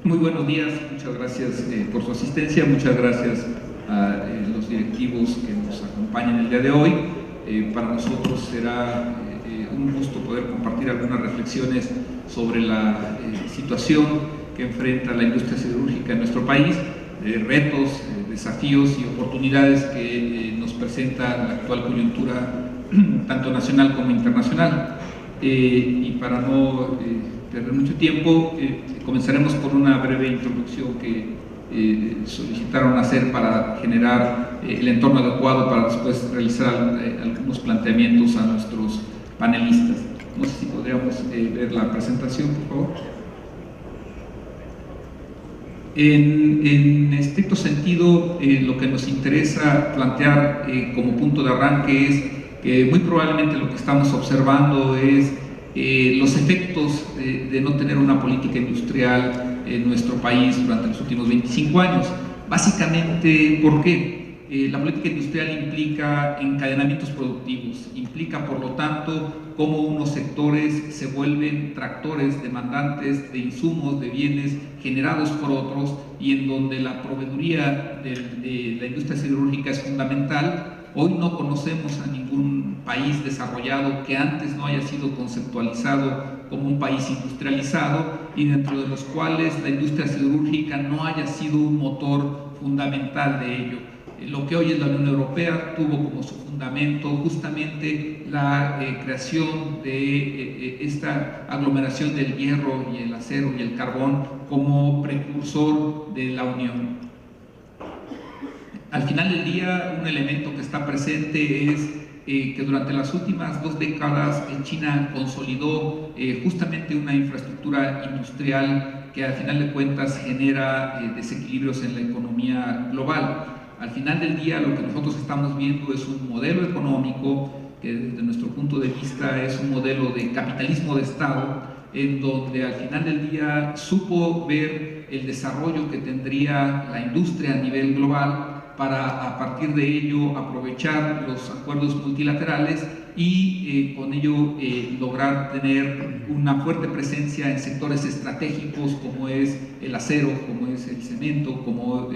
Muy buenos días, muchas gracias por su asistencia, muchas gracias a los directivos que nos acompañan el día de hoy. Para nosotros será un gusto poder compartir algunas reflexiones sobre la situación que enfrenta la industria siderúrgica en nuestro país, retos, desafíos y oportunidades que nos presenta la actual coyuntura tanto nacional como internacional. Y para no perder mucho tiempo, comenzaremos con una breve introducción que solicitaron hacer para generar el entorno adecuado para después realizar algunos planteamientos a nuestros panelistas. No sé si podríamos ver la presentación, por favor. En estricto sentido, lo que nos interesa plantear como punto de arranque es que muy probablemente lo que estamos observando es los efectos de no tener una política industrial en nuestro país durante los últimos 25 años. Básicamente, ¿por qué? La política industrial implica encadenamientos productivos, implica por lo tanto cómo unos sectores se vuelven tractores demandantes de insumos, de bienes generados por otros, y en donde la proveeduría de la industria siderúrgica es fundamental. Hoy no conocemos a ningún país desarrollado que antes no haya sido conceptualizado como un país industrializado y dentro de los cuales la industria siderúrgica no haya sido un motor fundamental de ello. Lo que hoy es la Unión Europea tuvo como su fundamento justamente la creación de esta aglomeración del hierro y el acero y el carbón como precursor de la Unión. Al final del día, un elemento que está presente es que durante las últimas 2 décadas China consolidó justamente una infraestructura industrial que al final de cuentas genera desequilibrios en la economía global. Al final del día lo que nosotros estamos viendo es un modelo económico que desde nuestro punto de vista es un modelo de capitalismo de Estado, en donde al final del día supo ver el desarrollo que tendría la industria a nivel global para a partir de ello aprovechar los acuerdos multilaterales y con ello lograr tener una fuerte presencia en sectores estratégicos como es el acero, como es el cemento, como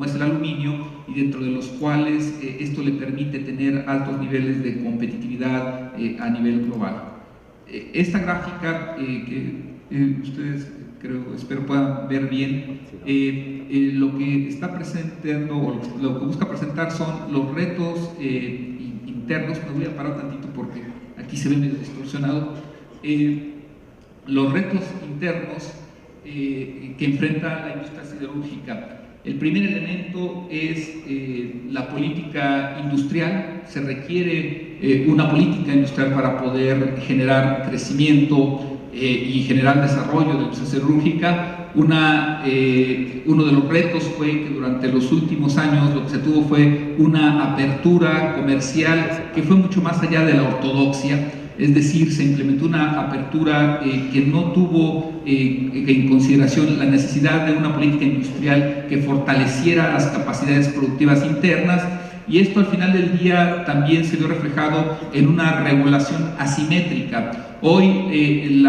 es el aluminio, y dentro de los cuales esto le permite tener altos niveles de competitividad a nivel global. Esta gráfica que ustedes espero puedan ver bien, lo que está presentando o lo que busca presentar son los retos internos. Me voy a parar tantito porque aquí se ve medio distorsionado. Los retos internos que enfrenta la industria siderúrgica. El primer elemento es la política industrial. Se requiere una política industrial para poder generar crecimiento y generar desarrollo de la industria siderúrgica. Uno de los retos fue que durante los últimos años lo que se tuvo fue una apertura comercial que fue mucho más allá de la ortodoxia, es decir, se implementó una apertura que no tuvo en consideración la necesidad de una política industrial que fortaleciera las capacidades productivas internas, y esto al final del día también se vio reflejado en una regulación asimétrica. Hoy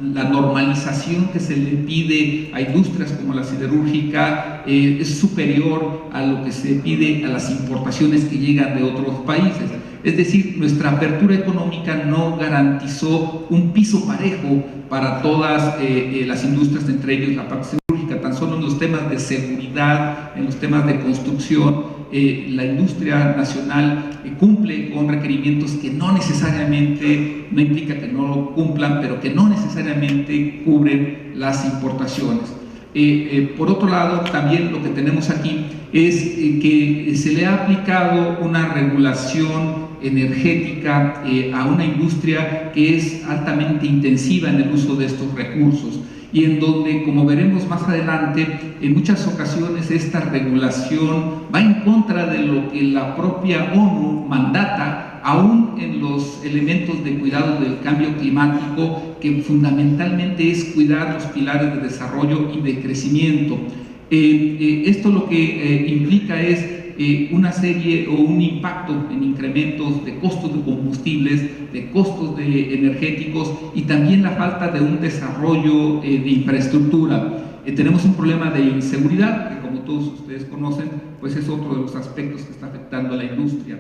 la normalización que se le pide a industrias como la siderúrgica es superior a lo que se pide a las importaciones que llegan de otros países. Es decir, nuestra apertura económica no garantizó un piso parejo para todas las industrias, entre ellos la parte siderúrgica. Tan solo en los temas de seguridad, en los temas de construcción, la industria nacional cumple con requerimientos que no necesariamente, no implica que no lo cumplan, pero que no necesariamente cubren las importaciones. Por otro lado, también lo que tenemos aquí es que se le ha aplicado una regulación energética a una industria que es altamente intensiva en el uso de estos recursos, y en donde, como veremos más adelante, en muchas ocasiones esta regulación va en contra de lo que la propia ONU mandata, aún en los elementos de cuidado del cambio climático, que fundamentalmente es cuidar los pilares de desarrollo y de crecimiento. Esto lo que implica es una serie o un impacto en incrementos de costos de combustibles, de costos de energéticos y también la falta de un desarrollo de infraestructura. Tenemos un problema de inseguridad, que como todos ustedes conocen, pues es otro de los aspectos que está afectando a la industria.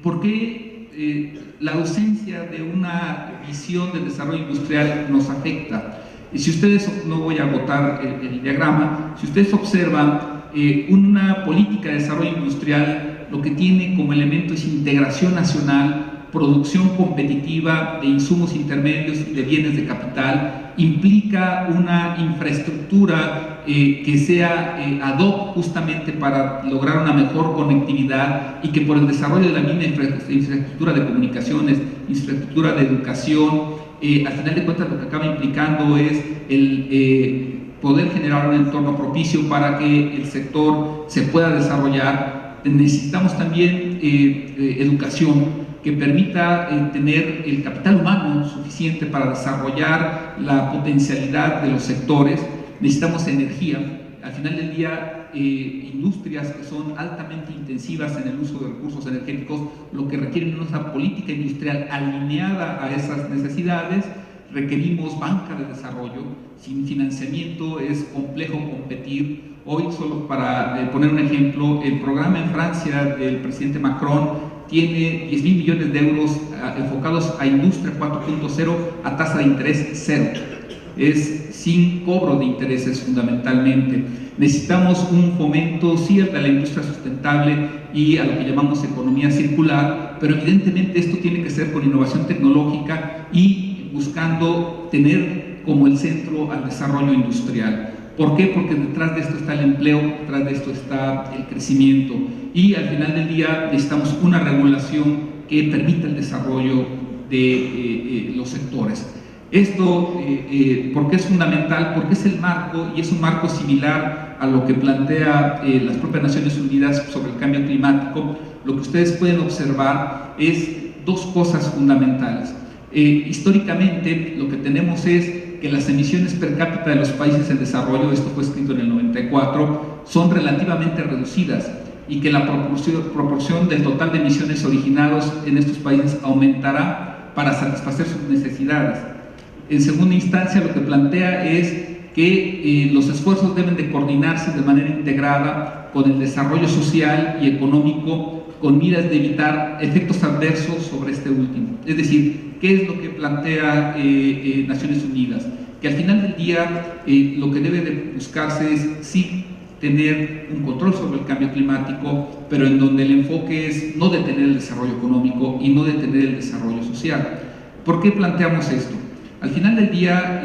¿Por qué la ausencia de una visión del desarrollo industrial nos afecta? Y si ustedes, no voy a agotar el diagrama, si ustedes observan una política de desarrollo industrial, lo que tiene como elemento es integración nacional, producción competitiva de insumos intermedios y de bienes de capital, implica una infraestructura que sea ad hoc justamente para lograr una mejor conectividad y que por el desarrollo de la misma infraestructura de comunicaciones, infraestructura de educación, al final de cuentas lo que acaba implicando es el poder generar un entorno propicio para que el sector se pueda desarrollar. Necesitamos también educación que permita tener el capital humano suficiente para desarrollar la potencialidad de los sectores. Necesitamos energía. Al final del día, industrias que son altamente intensivas en el uso de recursos energéticos, lo que requieren una política industrial alineada a esas necesidades. Requerimos banca de desarrollo. Sin financiamiento es complejo competir. Hoy, solo para poner un ejemplo, el programa en Francia del presidente Macron tiene 10.000 millones de euros enfocados a industria 4.0 a tasa de interés cero. Es sin cobro de intereses fundamentalmente. Necesitamos un fomento, sí, a la industria sustentable y a lo que llamamos economía circular, pero evidentemente esto tiene que ser con innovación tecnológica y buscando tener como el centro al desarrollo industrial. ¿Por qué? Porque detrás de esto está el empleo, detrás de esto está el crecimiento y al final del día necesitamos una regulación que permita el desarrollo de los sectores. Esto, ¿por qué es fundamental? Porque es el marco y es un marco similar a lo que plantea las propias Naciones Unidas sobre el cambio climático. Lo que ustedes pueden observar es dos cosas fundamentales. Históricamente lo que tenemos es que las emisiones per cápita de los países en desarrollo, esto fue escrito en el 94, son relativamente reducidas y que la proporción del total de emisiones originados en estos países aumentará para satisfacer sus necesidades. En segunda instancia, lo que plantea es que los esfuerzos deben de coordinarse de manera integrada con el desarrollo social y económico con miras de evitar efectos adversos sobre este último. Es decir, ¿qué es lo que plantea Naciones Unidas? Que al final del día lo que debe de buscarse es sí tener un control sobre el cambio climático, pero en donde el enfoque es no detener el desarrollo económico y no detener el desarrollo social. ¿Por qué planteamos esto? Al final del día,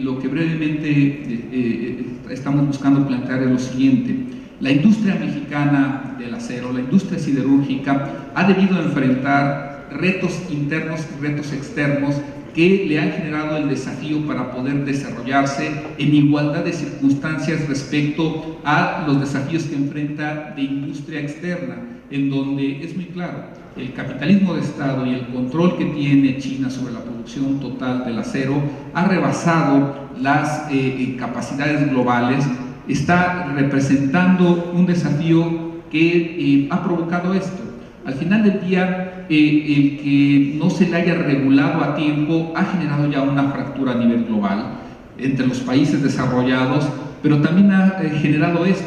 lo que brevemente estamos buscando plantear es lo siguiente. La industria mexicana del acero, la industria siderúrgica, ha debido enfrentar retos internos y retos externos que le han generado el desafío para poder desarrollarse en igualdad de circunstancias respecto a los desafíos que enfrenta de industria externa, en donde es muy claro, el capitalismo de Estado y el control que tiene China sobre la producción total del acero ha rebasado las capacidades globales, está representando un desafío que ha provocado esto. Al final del día, el que no se le haya regulado a tiempo ha generado ya una fractura a nivel global entre los países desarrollados, pero también ha generado esto,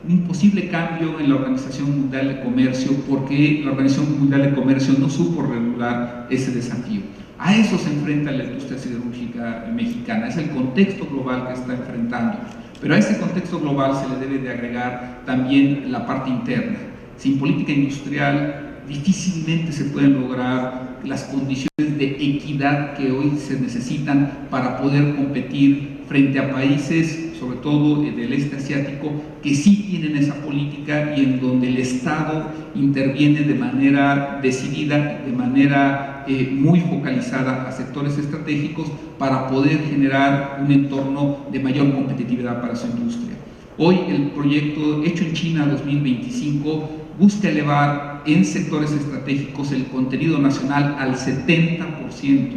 un posible cambio en la Organización Mundial de Comercio, porque la Organización Mundial de Comercio no supo regular ese desafío. A eso se enfrenta la industria siderúrgica mexicana, es el contexto global que está enfrentando, pero a ese contexto global se le debe de agregar también la parte interna. Sin política industrial difícilmente se pueden lograr las condiciones de equidad que hoy se necesitan para poder competir frente a países, sobre todo del este asiático, que sí tienen esa política y en donde el Estado interviene de manera decidida, de manera muy focalizada a sectores estratégicos para poder generar un entorno de mayor competitividad para su industria. Hoy el proyecto Hecho en China 2025 busca elevar en sectores estratégicos el contenido nacional al 70%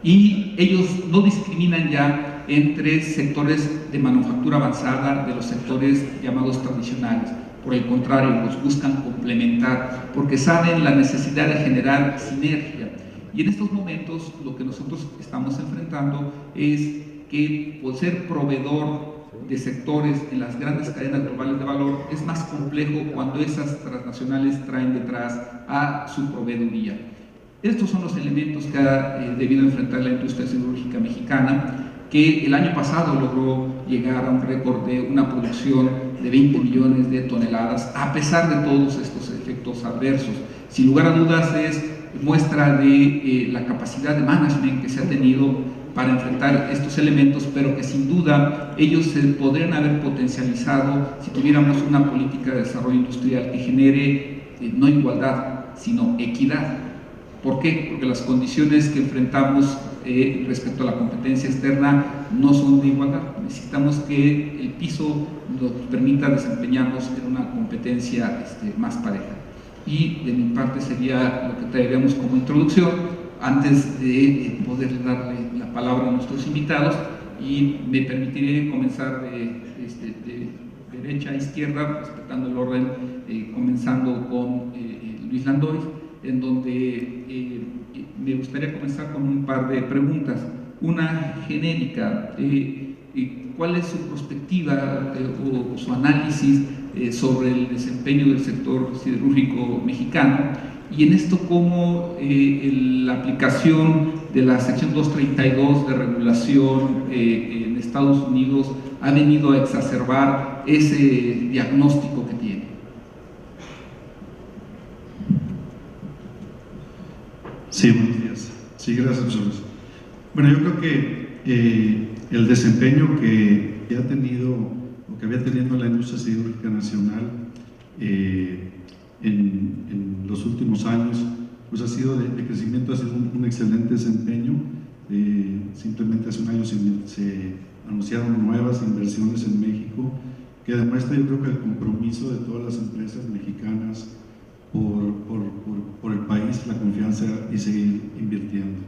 y ellos no discriminan ya entre sectores de manufactura avanzada de los sectores llamados tradicionales. por el contrario, los buscan complementar, porque saben la necesidad de generar sinergia. Y en estos momentos lo que nosotros estamos enfrentando es que por ser proveedor de sectores en las grandes cadenas globales de valor, es más complejo cuando esas transnacionales traen detrás a su proveeduría. Estos son los elementos que ha debido enfrentar la industria siderúrgica mexicana, que el año pasado logró llegar a un récord de una producción de 20 millones de toneladas, a pesar de todos estos efectos adversos. Sin lugar a dudas es muestra de la capacidad de management que se ha tenido para enfrentar estos elementos, pero que sin duda ellos se podrían haber potencializado si tuviéramos una política de desarrollo industrial que genere no igualdad, sino equidad. ¿Por qué? Porque las condiciones que enfrentamos respecto a la competencia externa no son de igualdad. Necesitamos que el piso nos permita desempeñarnos en una competencia más pareja. Y de mi parte sería lo que traeríamos como introducción antes de poder darle la palabra a nuestros invitados, y me permitiré comenzar de derecha a izquierda, respetando el orden, comenzando con Luis Landoy, en donde me gustaría comenzar con un par de preguntas. Una genérica, ¿cuál es su perspectiva o su análisis sobre el desempeño del sector siderúrgico mexicano? Y en esto, ¿cómo la aplicación de la sección 232 de regulación en Estados Unidos ha venido a exacerbar ese diagnóstico que tiene? Sí, buenos días. Sí, gracias, Jesús. Bueno, yo creo que el desempeño que ha tenido o que había tenido la industria siderúrgica nacional en los últimos años, pues ha sido de crecimiento, ha sido un excelente desempeño. Simplemente hace un año se anunciaron nuevas inversiones en México, que demuestra, yo creo, que el compromiso de todas las empresas mexicanas por el país, la confianza y seguir invirtiendo.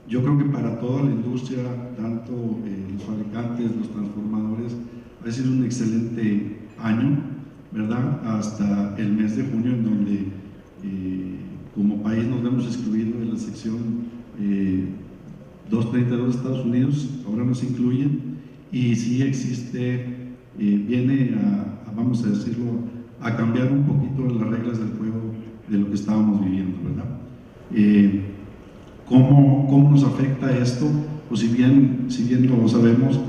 Yo creo que para toda la industria, tanto los fabricantes, los transformadores, ha sido un excelente año, ¿verdad? Hasta el mes de junio, en donde como país nos vemos excluidos de la sección 232 de Estados Unidos, ahora nos incluyen, y sí existe, viene vamos a decirlo, a cambiar un poquito las reglas del juego de lo que estábamos viviendo, ¿verdad? ¿Cómo nos afecta esto? Pues si bien lo sabemos,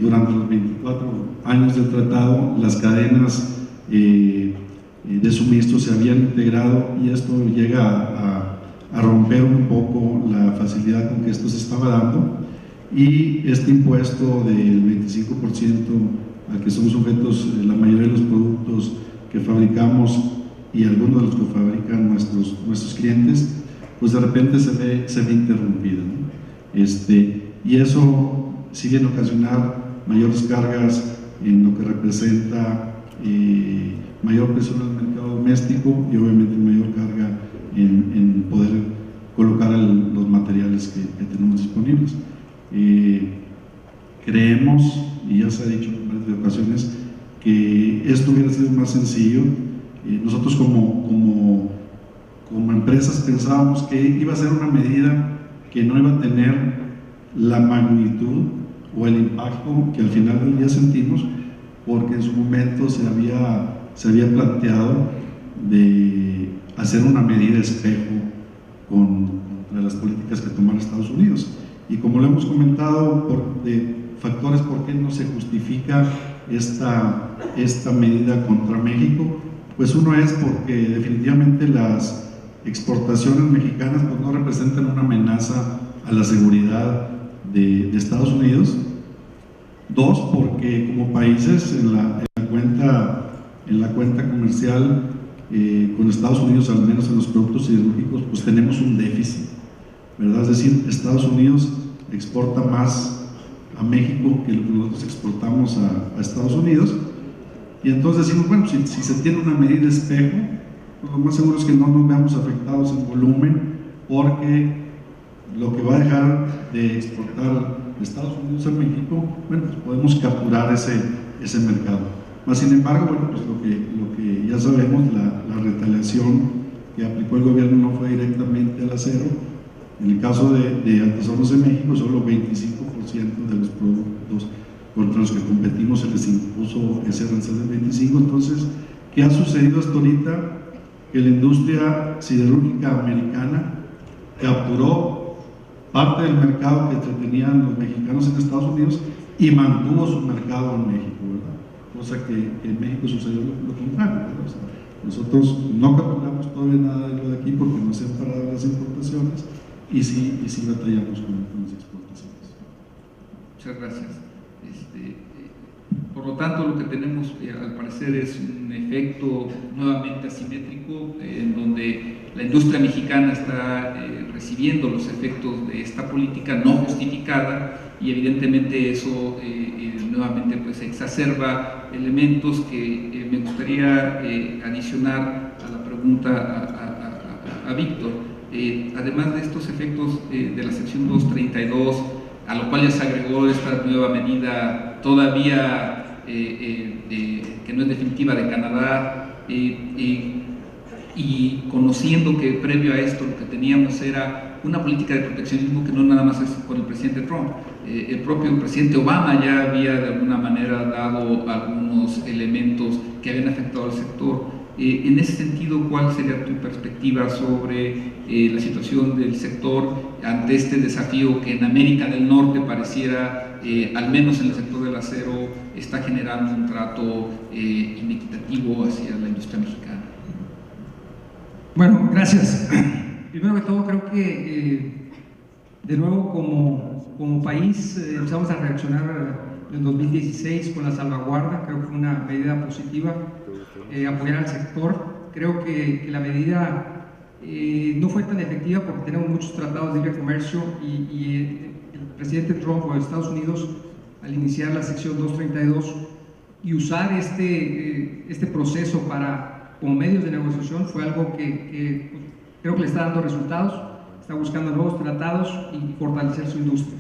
durante los 24 años del tratado, las cadenas de suministro se habían integrado, y esto llega a romper un poco la facilidad con que esto se estaba dando, y este impuesto del 25% al que son sujetos la mayoría de los productos que fabricamos y algunos de los que fabrican nuestros clientes, pues de repente se ve interrumpido, ¿no? Y eso sigue en ocasionar mayores cargas en lo que representa mayor presión en el mercado doméstico, y obviamente mayor carga en poder colocar los materiales que tenemos disponibles. Creemos, y ya se ha dicho en varias ocasiones, que esto hubiera sido más sencillo. Nosotros como empresas pensábamos que iba a ser una medida que no iba a tener la magnitud o el impacto que al final del día sentimos, porque en su momento se había planteado de hacer una medida espejo contra las políticas que tomara Estados Unidos. Y como lo hemos comentado, de factores por qué no se justifica esta medida contra México, pues uno es porque definitivamente las exportaciones mexicanas pues no representan una amenaza a la seguridad de Estados Unidos. Dos, porque como países en la cuenta comercial con Estados Unidos, al menos en los productos siderúrgicos, pues tenemos un déficit, ¿verdad? Es decir, Estados Unidos exporta más a México que lo que nosotros exportamos a Estados Unidos, y entonces decimos, bueno, si se tiene una medida espejo, pues lo más seguro es que no nos veamos afectados en volumen, porque lo que va a dejar de exportar de Estados Unidos a México, bueno, pues podemos capturar ese mercado. Más sin embargo, bueno, pues lo que ya sabemos, la retaliación que aplicó el gobierno no fue directamente al acero. En el caso de Artesanos de México, solo 25% de los productos contra los que competimos se les impuso ese arancel del 25%. Entonces, ¿qué ha sucedido hasta ahorita? Que la industria siderúrgica americana capturó parte del mercado que tenían los mexicanos en Estados Unidos y mantuvo su mercado en México, ¿verdad? Cosa que en México sucedió lo contrario, ¿verdad? O sea, nosotros no capturamos todavía nada de lo de aquí porque no se han parado las importaciones y sí batallamos con las exportaciones. Muchas gracias. Por lo tanto, lo que tenemos al parecer es un efecto nuevamente asimétrico, en donde la industria mexicana está recibiendo los efectos de esta política no justificada, y evidentemente eso nuevamente pues exacerba elementos que me gustaría adicionar a la pregunta a Víctor. Además de estos efectos de la sección 232, a lo cual ya se agregó esta nueva medida todavía que no es definitiva de Canadá, y conociendo que previo a esto lo que teníamos era una política de proteccionismo que no nada más es con el presidente Trump. El propio presidente Obama ya había de alguna manera dado algunos elementos que habían afectado al sector. En ese sentido, ¿cuál sería tu perspectiva sobre la situación del sector ante este desafío que en América del Norte pareciera, al menos en el sector del acero, está generando un trato inequitativo hacia la industria mexicana? Bueno, gracias. Primero que todo, creo que de nuevo como país empezamos a reaccionar en 2016 con la salvaguarda. Creo que fue una medida positiva, apoyar al sector. Creo que la medida no fue tan efectiva porque tenemos muchos tratados de libre comercio y el presidente Trump o Estados Unidos, al iniciar la sección 232 y usar este proceso como medios de negociación, fue algo que creo que le está dando resultados. Está buscando nuevos tratados y fortalecer su industria.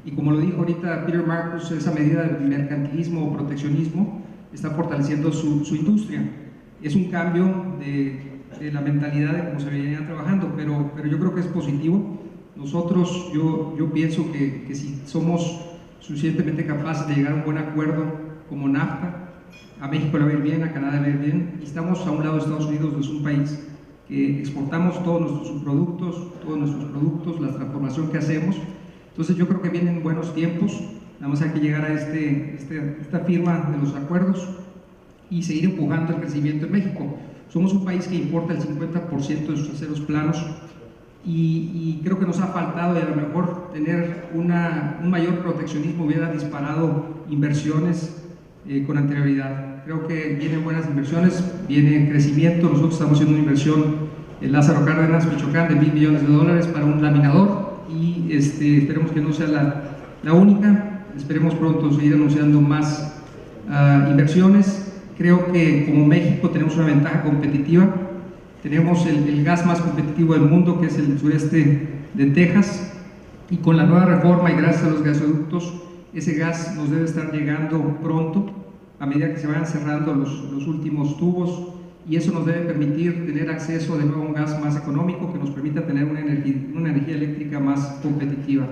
Y como lo dijo ahorita Peter Marcus, esa medida de mercantilismo o proteccionismo está fortaleciendo su industria. Es un cambio de la mentalidad de cómo se venía trabajando, pero yo creo que es positivo. Nosotros, yo pienso que si somos suficientemente capaces de llegar a un buen acuerdo como NAFTA, a México le va a ir bien, a Canadá le va a ir bien, y estamos a un lado de Estados Unidos, es un país que exportamos todos nuestros productos, la transformación que hacemos. Entonces yo creo que vienen buenos tiempos, nada más hay que llegar a esta firma de los acuerdos y seguir empujando el crecimiento en México. Somos un país que importa el 50% de sus aceros planos y creo que nos ha faltado, y a lo mejor tener un mayor proteccionismo hubiera disparado inversiones con anterioridad. Creo que vienen buenas inversiones, viene crecimiento. Nosotros estamos haciendo una inversión en Lázaro Cárdenas, Michoacán, de $1,000 millones para un laminador y esperemos que no sea la única. Esperemos pronto seguir anunciando más inversiones. Creo que como México tenemos una ventaja competitiva. Tenemos el gas más competitivo del mundo, que es el sureste de Texas, y con la nueva reforma y gracias a los gasoductos, ese gas nos debe estar llegando pronto a medida que se vayan cerrando los últimos tubos, y eso nos debe permitir tener acceso de nuevo a un gas más económico que nos permita tener una energía eléctrica más competitiva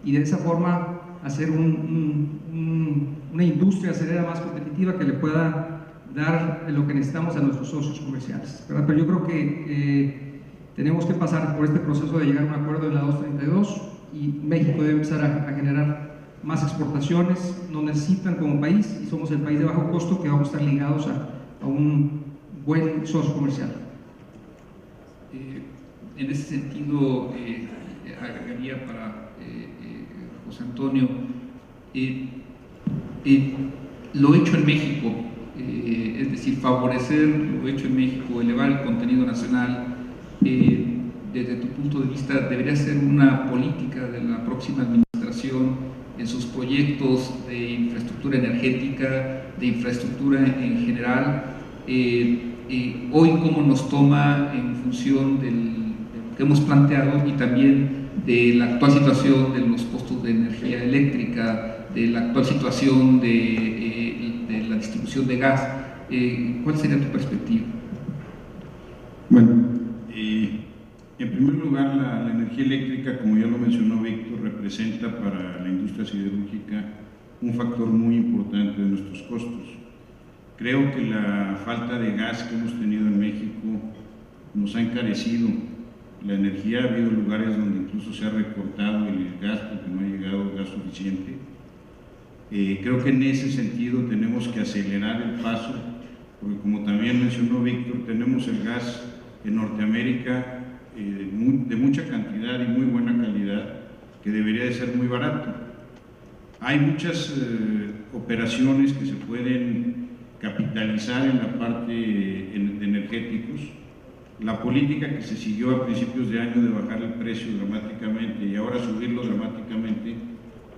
y de esa forma hacer una industria acerera más competitiva que le pueda dar lo que necesitamos a nuestros socios comerciales, ¿verdad? Pero yo creo que tenemos que pasar por este proceso de llegar a un acuerdo en la 232 y México debe empezar a generar más exportaciones. Nos necesitan como país y somos el país de bajo costo que vamos a estar ligados a un buen socio comercial. En ese sentido, agregaría para José Antonio, lo hecho en México, es decir, favorecer lo hecho en México, elevar el contenido nacional, desde tu punto de vista, debería ser una política de la próxima administración en sus proyectos de infraestructura energética, de infraestructura en general. Hoy cómo nos toma en función de lo que hemos planteado y también de la actual situación de los costos de energía eléctrica, de la actual situación de distribución de gas. ¿Cuál sería tu perspectiva? Bueno, en primer lugar, la energía eléctrica, como ya lo mencionó Víctor, representa para la industria siderúrgica un factor muy importante de nuestros costos. Creo que la falta de gas que hemos tenido en México nos ha encarecido la energía. Ha habido lugares donde incluso se ha recortado el gas porque no ha llegado gas suficiente. Creo que en ese sentido tenemos que acelerar el paso, porque como también mencionó Víctor, tenemos el gas en Norteamérica de mucha cantidad y muy buena calidad, que debería de ser muy barato. Hay muchas operaciones que se pueden capitalizar en la parte de energéticos. La política que se siguió a principios de año de bajar el precio dramáticamente y ahora subirlo dramáticamente,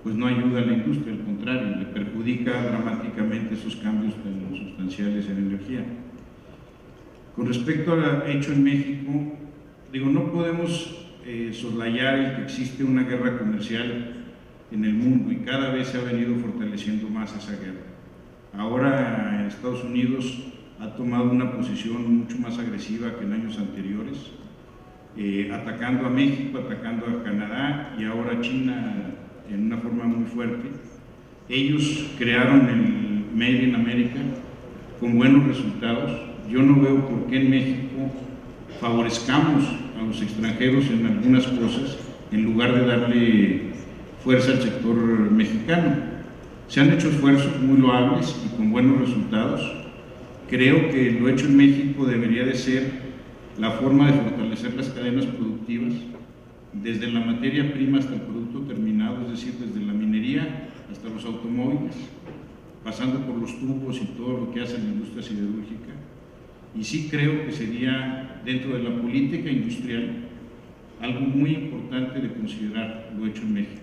pues no ayuda a la industria, al contrario, le perjudica dramáticamente esos cambios tan sustanciales en energía. Con respecto al hecho en México, digo, no podemos soslayar el que existe una guerra comercial en el mundo y cada vez se ha venido fortaleciendo más esa guerra. Ahora Estados Unidos ha tomado una posición mucho más agresiva que en años anteriores, atacando a México, atacando a Canadá y ahora a China en una forma muy fuerte. Ellos crearon el Made in America con buenos resultados. Yo no veo por qué en México favorezcamos a los extranjeros en algunas cosas en lugar de darle fuerza al sector mexicano. Se han hecho esfuerzos muy loables y con buenos resultados. Creo que lo hecho en México debería de ser la forma de fortalecer las cadenas productivas, desde la materia prima hasta el producto terminado, es decir, desde la minería hasta los automóviles, pasando por los tubos y todo lo que hace la industria siderúrgica. Y sí creo que sería, dentro de la política industrial, algo muy importante de considerar lo hecho en México.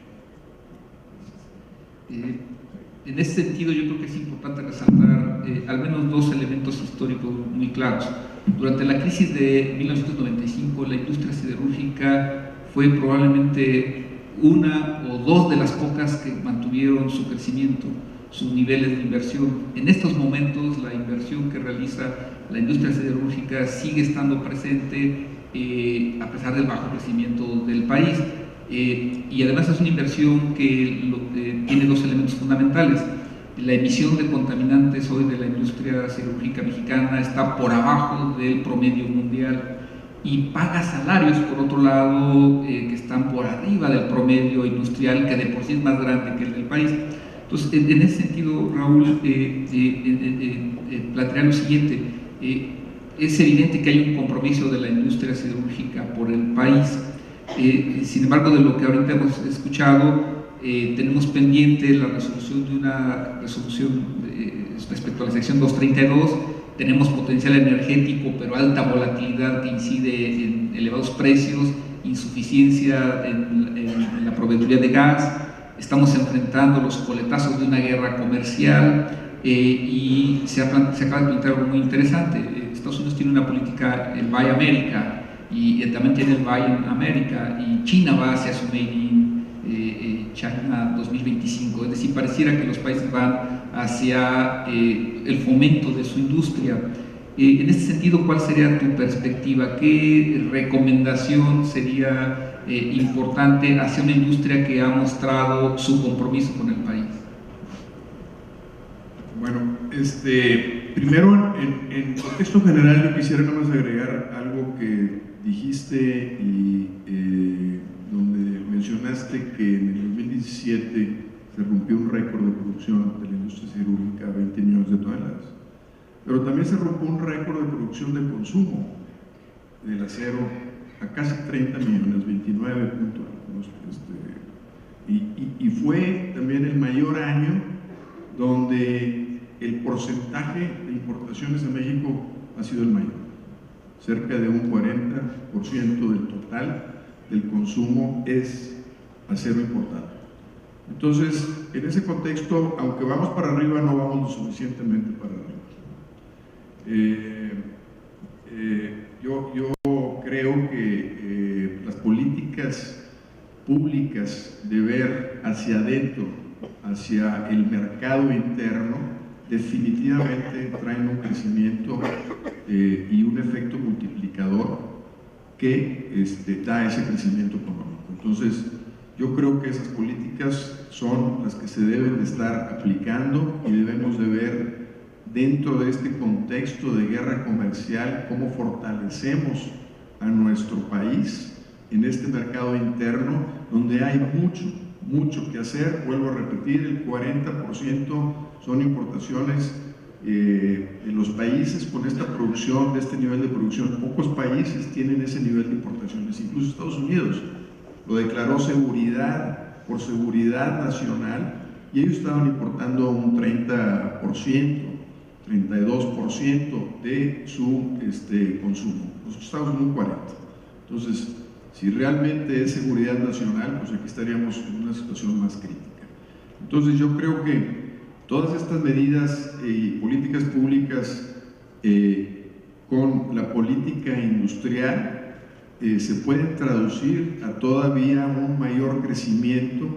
En ese sentido, yo creo que es importante resaltar al menos dos elementos históricos muy claros. Durante la crisis de 1995, la industria siderúrgica fue probablemente una o dos de las pocas que mantuvieron su crecimiento, sus niveles de inversión. En estos momentos, la inversión que realiza la industria siderúrgica sigue estando presente a pesar del bajo crecimiento del país. Y además es una inversión que tiene dos elementos fundamentales. La emisión de contaminantes hoy de la industria siderúrgica mexicana está por abajo del promedio mundial y paga salarios, por otro lado, que están por arriba del promedio industrial, que de por sí es más grande que el del país. Entonces, en ese sentido, Raúl, plantearía lo siguiente. Es evidente que hay un compromiso de la industria siderúrgica por el país. Sin embargo, de lo que ahorita hemos escuchado, tenemos pendiente la resolución de una resolución respecto a la sección 232. Tenemos potencial energético, pero alta volatilidad que incide en elevados precios, insuficiencia en la proveeduría de gas. Estamos enfrentando los coletazos de una guerra comercial y se acaba de plantear algo muy interesante. Estados Unidos tiene una política, el Buy America, y también tiene el Buy in America, y China va hacia su Made in China 2025, es decir, pareciera que los países van hacia el fomento de su industria. En este sentido, ¿cuál sería tu perspectiva? ¿Qué recomendación sería importante hacia una industria que ha mostrado su compromiso con el país? Bueno, primero, en contexto general, yo quisiera nada más agregar algo que dijiste y donde mencionaste que en el 2017 se rompió un récord de producción de la industria siderúrgica, 20 millones de toneladas. Pero también se rompió un récord de producción de consumo del acero a casi 30 millones, 29 puntos. Y fue también el mayor año donde el porcentaje de importaciones a México ha sido el mayor. Cerca de un 40% del total del consumo es acero importado. Entonces, en ese contexto, aunque vamos para arriba, no vamos lo suficientemente para arriba. Yo creo que las políticas públicas de ver hacia adentro, hacia el mercado interno, definitivamente traen un crecimiento y un efecto multiplicador que da ese crecimiento económico. Entonces, yo creo que esas políticas son las que se deben de estar aplicando y debemos de ver dentro de este contexto de guerra comercial cómo fortalecemos a nuestro país en este mercado interno donde hay mucho que hacer. Vuelvo a repetir, el 40% son importaciones de los países con esta producción, de este nivel de producción. Pocos países tienen ese nivel de importaciones, incluso Estados Unidos lo declaró por seguridad nacional, y ellos estaban importando un 30%, 32% de su consumo. Nosotros estamos en un 40%. Entonces, si realmente es seguridad nacional, pues aquí estaríamos en una situación más crítica. Entonces, yo creo que todas estas medidas y políticas públicas con la política industrial se pueden traducir a todavía un mayor crecimiento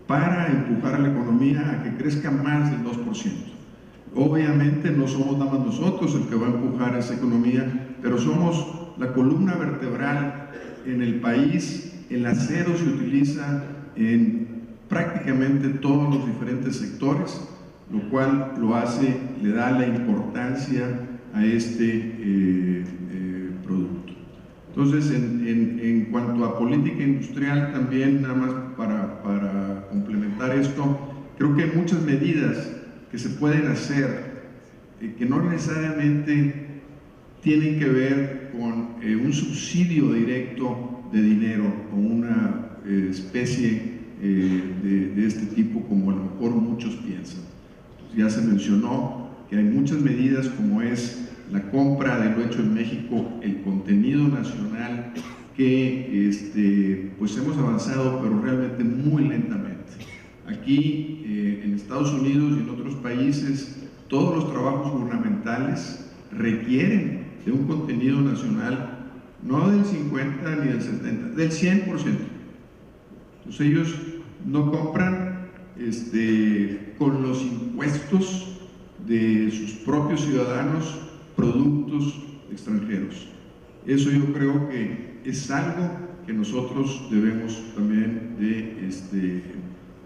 para empujar a la economía a que crezca más del 2%. Obviamente no somos nada más nosotros el que va a empujar esa economía, pero somos la columna vertebral en el país. El acero se utiliza en prácticamente todos los diferentes sectores, lo cual le da la importancia a este producto. Entonces, en cuanto a política industrial, también nada más para complementar esto, creo que hay muchas medidas que se pueden hacer que no necesariamente tienen que ver con un subsidio directo de dinero o una especie de este tipo como a lo mejor muchos piensan. Entonces, ya se mencionó que hay muchas medidas como es la compra de lo hecho en México, el contenido nacional, que pues hemos avanzado pero realmente muy lentamente. Aquí en Estados Unidos y en otros países, todos los trabajos gubernamentales requieren de un contenido nacional, no del 50 ni del 70, del 100%. Entonces ellos no compran con los impuestos de sus propios ciudadanos productos extranjeros. Eso yo creo que es algo que nosotros debemos también de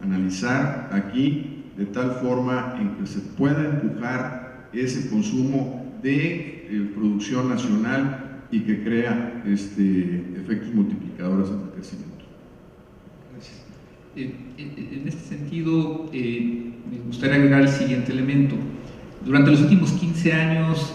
analizar aquí, de tal forma en que se pueda empujar ese consumo de producción nacional y que crea efectos multiplicadores en el crecimiento. Gracias. En este sentido, me gustaría agregar el siguiente elemento. Durante los últimos 15 años,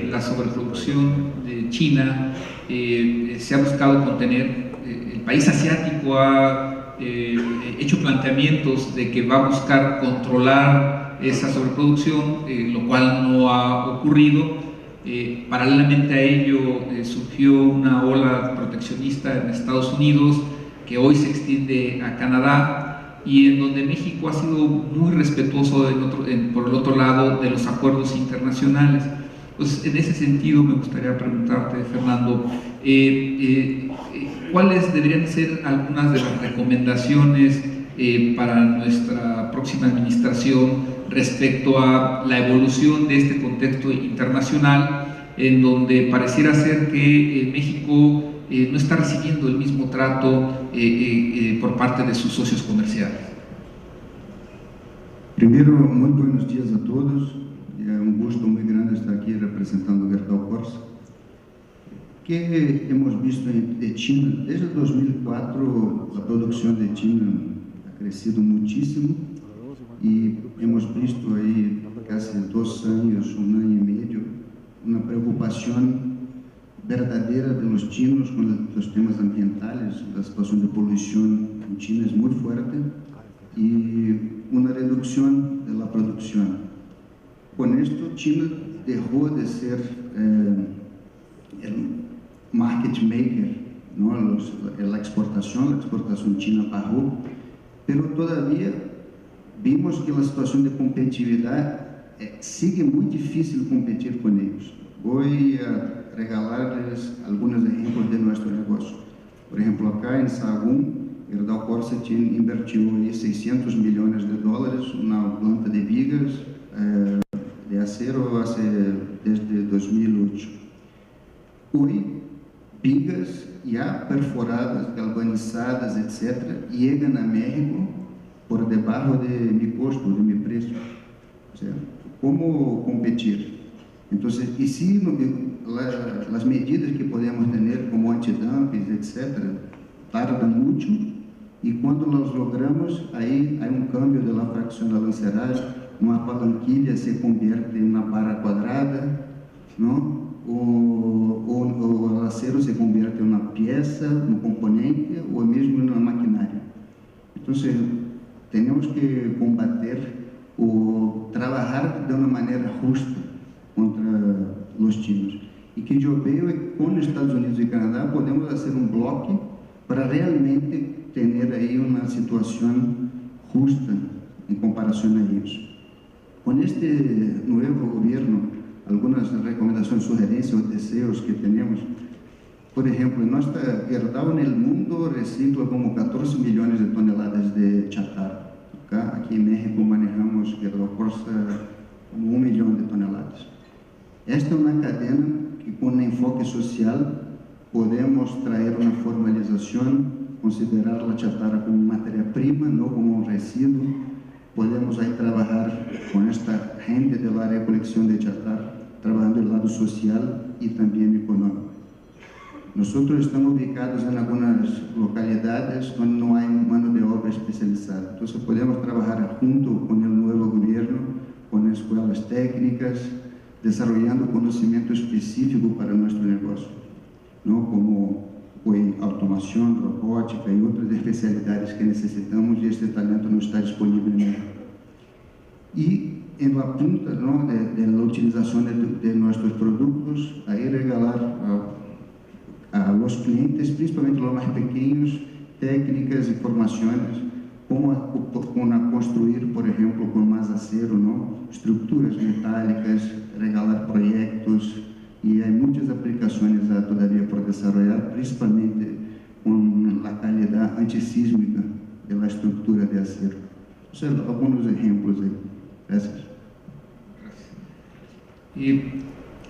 la sobreproducción de China se ha buscado contener. El país asiático ha hecho planteamientos de que va a buscar controlar esa sobreproducción, lo cual no ha ocurrido. Paralelamente a ello, surgió una ola proteccionista en Estados Unidos que hoy se extiende a Canadá, y en donde México ha sido muy respetuoso por el otro lado de los acuerdos internacionales. Entonces, en ese sentido me gustaría preguntarte, Fernando, ¿cuáles deberían ser algunas de las recomendaciones para nuestra próxima administración respecto a la evolución de este contexto internacional, en donde pareciera ser que México no está recibiendo el mismo trato por parte de sus socios comerciales? Primero, muy buenos días a todos. Es un gusto muy grande estar aquí representando Gerdau Corsa. ¿Qué hemos visto de China? Desde 2004, la producción de China ha crecido muchísimo y hemos visto ahí casi 2 años, 1 año y medio, una preocupación verdadera de los chinos con los temas ambientales. La situación de polución en China es muy fuerte y una reducción de la producción. Con esto, China dejó de ser el market maker, ¿no? La exportación china bajó, pero todavía vimos que la situación de competitividad sigue muy difícil competir con ellos. Voy a regalarles algunos ejemplos de nuestro negocio. Por ejemplo, acá en Sahagún, Gerdau Corsa invirtió $600 millones, una planta de vigas acero desde 2008. Hoy, vigas ya perforadas, galvanizadas, etc., llegan a México por debajo de mi costo, de mi precio. O sea, ¿cómo competir? Entonces, y si las medidas que podemos tener como antidumping, etc., tardan mucho, y cuando los logramos, ahí hay un cambio de la fracción alanceral, una palanquilla se convierte en una vara cuadrada, ¿no? O el acero se convierte en una pieza, un componente, o mismo en una maquinaria. Entonces, tenemos que combater o trabajar de una manera justa contra los chinos. Y que yo veo que con Estados Unidos y Canadá podemos hacer un bloque para realmente tener ahí una situación justa en comparación a ellos. Con este nuevo gobierno, algunas recomendaciones, sugerencias o deseos que tenemos. Por ejemplo, nuestra Gerdau en el mundo recicla como 14 millones de toneladas de chatarra. Aquí en México manejamos Gerdau Corsa como 1 millón de toneladas. Esta es una cadena que con un enfoque social podemos traer una formalización, considerar la chatarra como materia prima, no como un residuo. Podemos ahí trabajar con esta gente de la recolección de chatarra, trabajando el lado social y también económico. Nosotros estamos ubicados en algunas localidades donde no hay mano de obra especializada. Entonces podemos trabajar junto con el nuevo gobierno, con escuelas técnicas, desarrollando conocimiento específico para nuestro negocio, ¿no? Como automación, robótica y otras especialidades que necesitamos, y este talento no está disponible en México. Y en la punta, ¿no?, de la utilización de nuestros productos, ahí regalar a los clientes, principalmente los más pequeños, técnicas y formaciones, como construir, por ejemplo, con más acero, ¿no?, estructuras metálicas, regalar proyectos, y hay muchas aplicaciones todavía por desarrollar, principalmente con la calidad antisísmica de la estructura de acero. O sea, algunos ejemplos ahí. Gracias.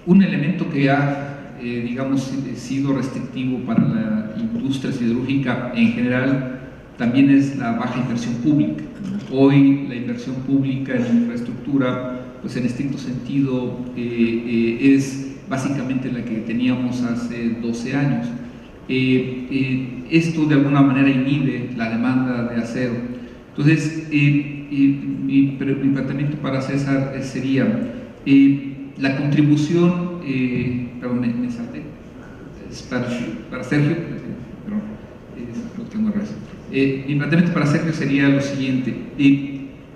Un elemento que ha, digamos, sido restrictivo para la industria siderúrgica en general también es la baja inversión pública. Hoy la inversión pública en infraestructura, pues en estricto sentido, es básicamente la que teníamos hace 12 años. Esto de alguna manera inhibe la demanda de acero. Entonces, mi planteamiento para César sería la contribución, perdón, me salté, es para Sergio, perdón, lo tengo al revés. Mi planteamiento para Sergio sería lo siguiente.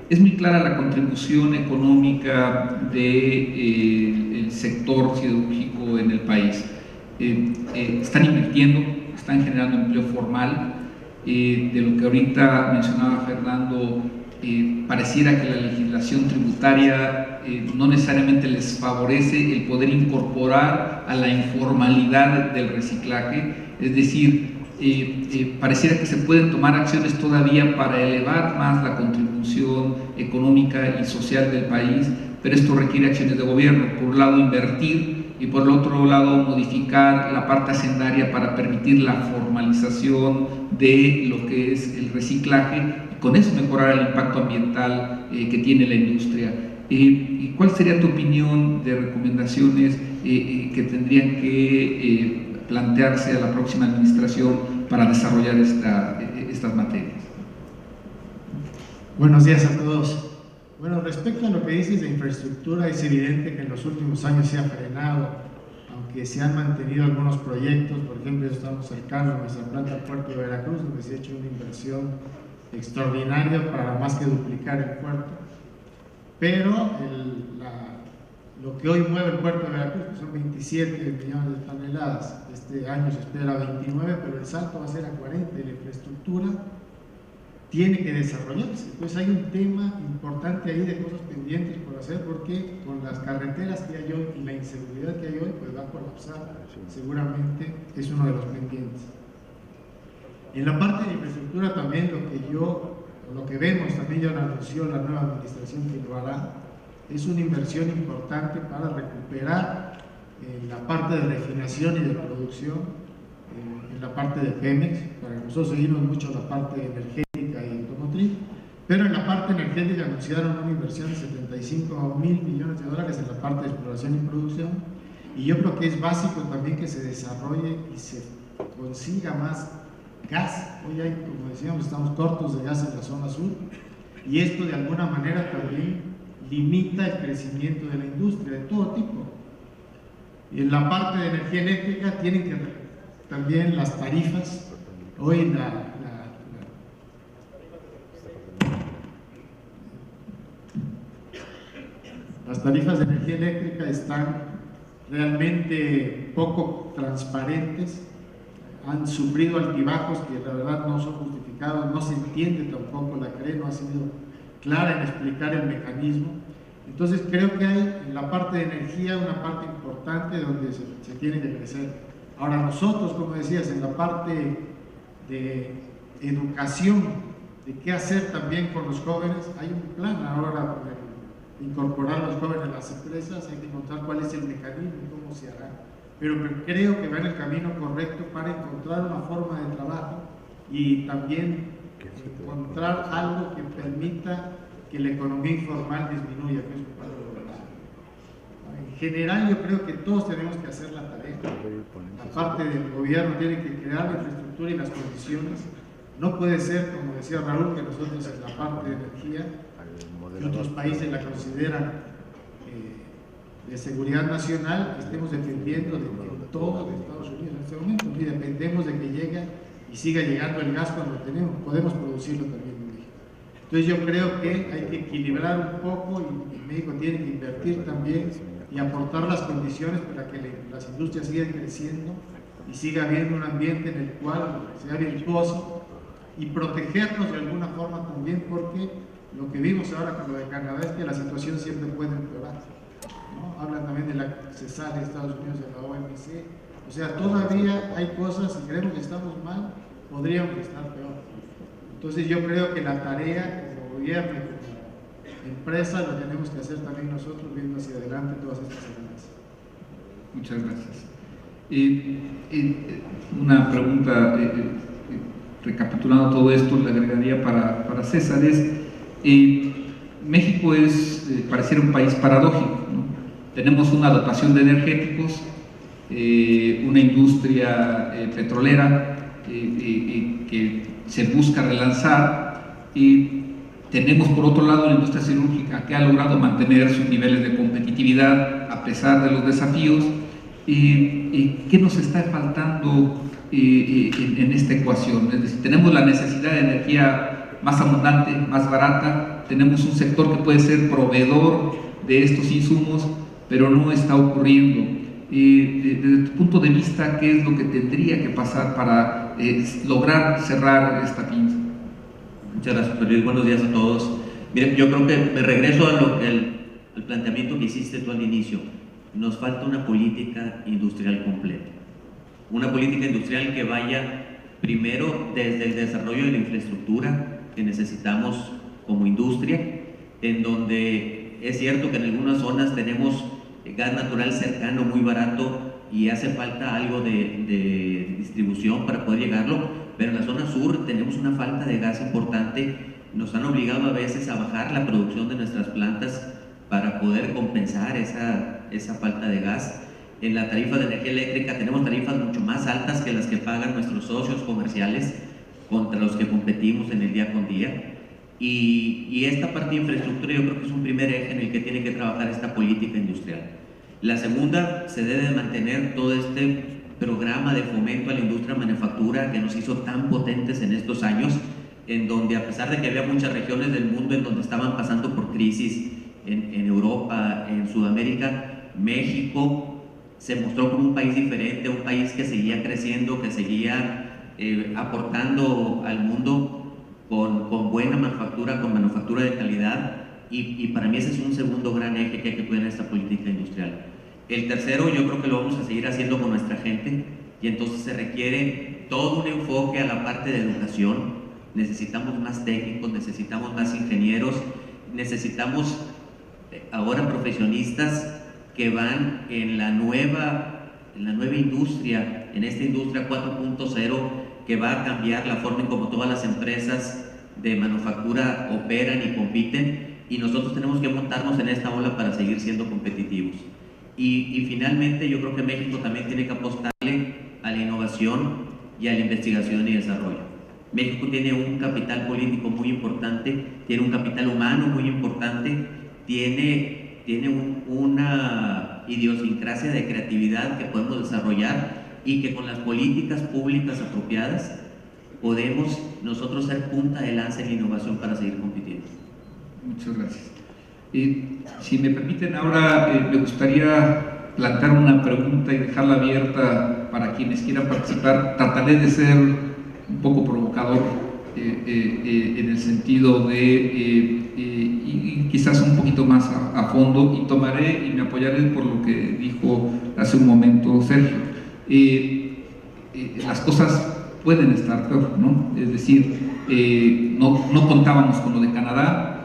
Es muy clara la contribución económica del sector siderúrgico en el país. Están invirtiendo, están generando empleo formal. De lo que ahorita mencionaba Fernando, pareciera que la legislación tributaria no necesariamente les favorece el poder incorporar a la informalidad del reciclaje, es decir, pareciera que se pueden tomar acciones todavía para elevar más la contribución económica y social del país, pero esto requiere acciones de gobierno. Por un lado, invertir, y por el otro lado, modificar la parte hacendaria para permitir la formalización de lo que es el reciclaje, y con eso mejorar el impacto ambiental que tiene la industria. ¿Y cuál sería tu opinión de recomendaciones que tendrían que plantearse a la próxima administración para desarrollar estas materias? Buenos días a todos. Bueno, respecto a lo que dices de infraestructura, es evidente que en los últimos años se ha frenado, aunque se han mantenido algunos proyectos. Por ejemplo, estamos cercanos a nuestra planta Puerto de Veracruz, donde se ha hecho una inversión extraordinaria para más que duplicar el puerto. Pero lo que hoy mueve el puerto de Veracruz, que son 27 millones de toneladas, este año se espera 29, pero el salto va a ser a 40, y la infraestructura tiene que desarrollarse. Entonces hay un tema importante ahí de cosas pendientes por hacer, porque con las carreteras que hay hoy y la inseguridad que hay hoy, pues va a colapsar. Seguramente es uno de los pendientes. En la parte de infraestructura también lo que vemos, también ya lo anunció la nueva administración que lo hará, es una inversión importante para recuperar la parte de refinación y de producción, en la parte de Pemex. Para nosotros seguimos mucho la parte energética y automotriz, pero en la parte energética anunciaron una inversión de 75.000 millones de dólares en la parte de exploración y producción, y yo creo que es básico también que se desarrolle y se consiga más gas. Hoy hay, como decíamos, estamos cortos de gas en la zona sur, y esto de alguna manera también limita el crecimiento de la industria de todo tipo. Y en la parte de energía eléctrica tienen que también las tarifas. Hoy las tarifas de energía eléctrica están realmente poco transparentes, han sufrido altibajos que la verdad no son justificados, no se entiende tampoco, la CRE no ha sido clara en explicar el mecanismo. Entonces creo que hay en la parte de energía una parte importante donde se tiene que crecer. Ahora nosotros, como decías, en la parte de educación, de qué hacer también con los jóvenes, hay un plan ahora de incorporar a los jóvenes a las empresas, hay que encontrar cuál es el mecanismo y cómo se hará. Pero creo que va en el camino correcto para encontrar una forma de trabajo y también encontrar algo que permita que la economía informal disminuya, que es un paro de verdad. En general yo creo que todos tenemos que hacer la tarea. La parte del gobierno tiene que crear la infraestructura y las condiciones. No puede ser, como decía Raúl, que nosotros en la parte de energía, que otros países la consideran de seguridad nacional, estemos dependiendo de todo de Estados Unidos en este momento, y dependemos de que llegue y siga llegando el gas cuando podemos producirlo también en México. Entonces yo creo que hay que equilibrar un poco y México tiene que invertir también y aportar las condiciones para que las industrias sigan creciendo y siga habiendo un ambiente en el cual sea virtuoso, y protegernos de alguna forma también, porque lo que vimos ahora con lo de Canadá es que la situación siempre puede empeorar, ¿no? Hablan también de la CESAR de Estados Unidos, de la OMC. O sea, todavía hay cosas, si creemos que estamos mal, podríamos estar peor. Entonces yo creo que la tarea como gobierno y como empresa lo tenemos que hacer también nosotros, viendo hacia adelante todas estas semanas. Muchas gracias. Una pregunta, recapitulando todo esto, le agregaría para César, México pareciera un país paradójico, ¿no? Tenemos una dotación de energéticos, una industria petrolera que se busca relanzar, y tenemos por otro lado la industria siderúrgica que ha logrado mantener sus niveles de competitividad a pesar de los desafíos. ¿Qué nos está faltando en esta ecuación? Es decir, tenemos la necesidad de energía más abundante, más barata, tenemos un sector que puede ser proveedor de estos insumos, pero no está ocurriendo. Desde tu punto de vista, ¿qué es lo que tendría que pasar para lograr cerrar esta pinza? Muchas gracias, Luis. Buenos días a todos. Miren, yo creo que me regreso a al planteamiento que hiciste tú al inicio. Nos falta una política industrial completa. Una política industrial que vaya primero desde el desarrollo de la infraestructura que necesitamos como industria, en donde es cierto que en algunas zonas tenemos gas natural cercano, muy barato, y hace falta algo de distribución para poder llegarlo, pero en la zona sur tenemos una falta de gas importante. Nos han obligado a veces a bajar la producción de nuestras plantas para poder compensar esa falta de gas. En la tarifa de energía eléctrica tenemos tarifas mucho más altas que las que pagan nuestros socios comerciales contra los que competimos en el día con día. Y esta parte de infraestructura yo creo que es un primer eje en el que tiene que trabajar esta política industrial. La segunda, se debe mantener todo este programa de fomento a la industria manufactura que nos hizo tan potentes en estos años, en donde a pesar de que había muchas regiones del mundo en donde estaban pasando por crisis, en Europa, en Sudamérica, México se mostró como un país diferente, un país que seguía creciendo, que seguía aportando al mundo con buena manufactura, con manufactura de calidad, y para mí ese es un segundo gran eje que hay que poner en esta política industrial. El tercero, yo creo que lo vamos a seguir haciendo con nuestra gente, y entonces se requiere todo un enfoque a la parte de educación. Necesitamos más técnicos, necesitamos más ingenieros, necesitamos ahora profesionistas que van en la nueva industria, en esta industria 4.0, que va a cambiar la forma en como todas las empresas de manufactura operan y compiten, y nosotros tenemos que montarnos en esta ola para seguir siendo competitivos. Y finalmente yo creo que México también tiene que apostarle a la innovación y a la investigación y desarrollo. México tiene un capital político muy importante, tiene un capital humano muy importante, tiene una idiosincrasia de creatividad que podemos desarrollar, y que con las políticas públicas apropiadas podemos nosotros ser punta de lanza en la innovación para seguir compitiendo. Muchas gracias. Si me permiten, ahora me gustaría plantear una pregunta y dejarla abierta para quienes quieran participar. Trataré de ser un poco provocador en el sentido de y quizás un poquito más a fondo, y tomaré y me apoyaré por lo que dijo hace un momento Sergio. Las cosas pueden estar peor, ¿no? Es decir, no contábamos con lo de Canadá.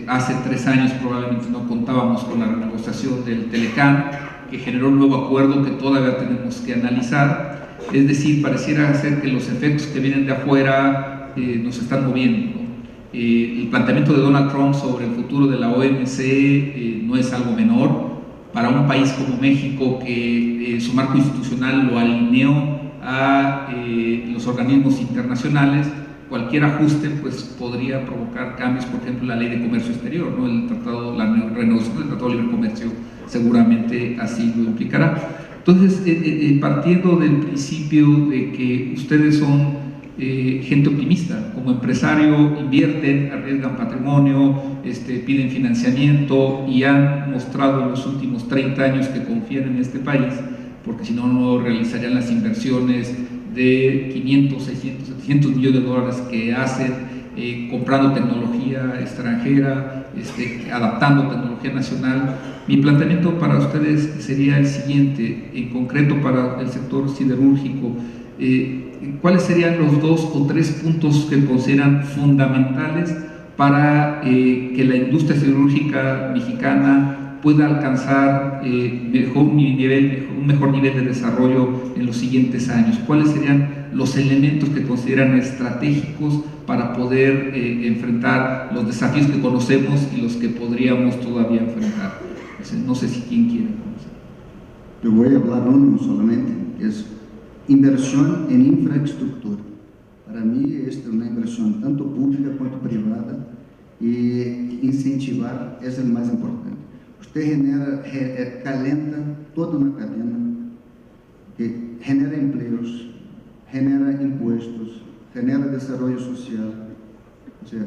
Hace 3 años probablemente no contábamos con la renegociación del Telecán, que generó un nuevo acuerdo que todavía tenemos que analizar. Es decir, pareciera ser que los efectos que vienen de afuera nos están moviendo, ¿no? El planteamiento de Donald Trump sobre el futuro de la OMC no es algo menor para un país como México, que su marco institucional lo alineó a los organismos internacionales. Cualquier ajuste pues podría provocar cambios, por ejemplo, en la ley de comercio exterior, ¿no? La renegociación del Tratado de Libre Comercio seguramente así lo implicará. Entonces, partiendo del principio de que ustedes son gente optimista, como empresario invierten, arriesgan patrimonio, piden financiamiento y han mostrado en los últimos 30 años que confían en este país, porque si no, no realizarían las inversiones de 500, 600, 700 millones de dólares que hacen, comprando tecnología extranjera, adaptando tecnología nacional. Mi planteamiento para ustedes sería el siguiente, en concreto para el sector siderúrgico. ¿Cuáles serían los 2 o 3 puntos que consideran fundamentales para que la industria siderúrgica mexicana pueda alcanzar un mejor nivel de desarrollo en los siguientes años? ¿Cuáles serían los elementos que consideran estratégicos para poder enfrentar los desafíos que conocemos y los que podríamos todavía enfrentar? No sé si quién quiere comenzar. Yo voy a hablar uno solamente, que es inversión en infraestructura. Para mí, esta es una inversión tanto pública como privada, y incentivar es el más importante. Usted calenta toda una cadena que genera empleos, genera impuestos, genera desarrollo social. O sea,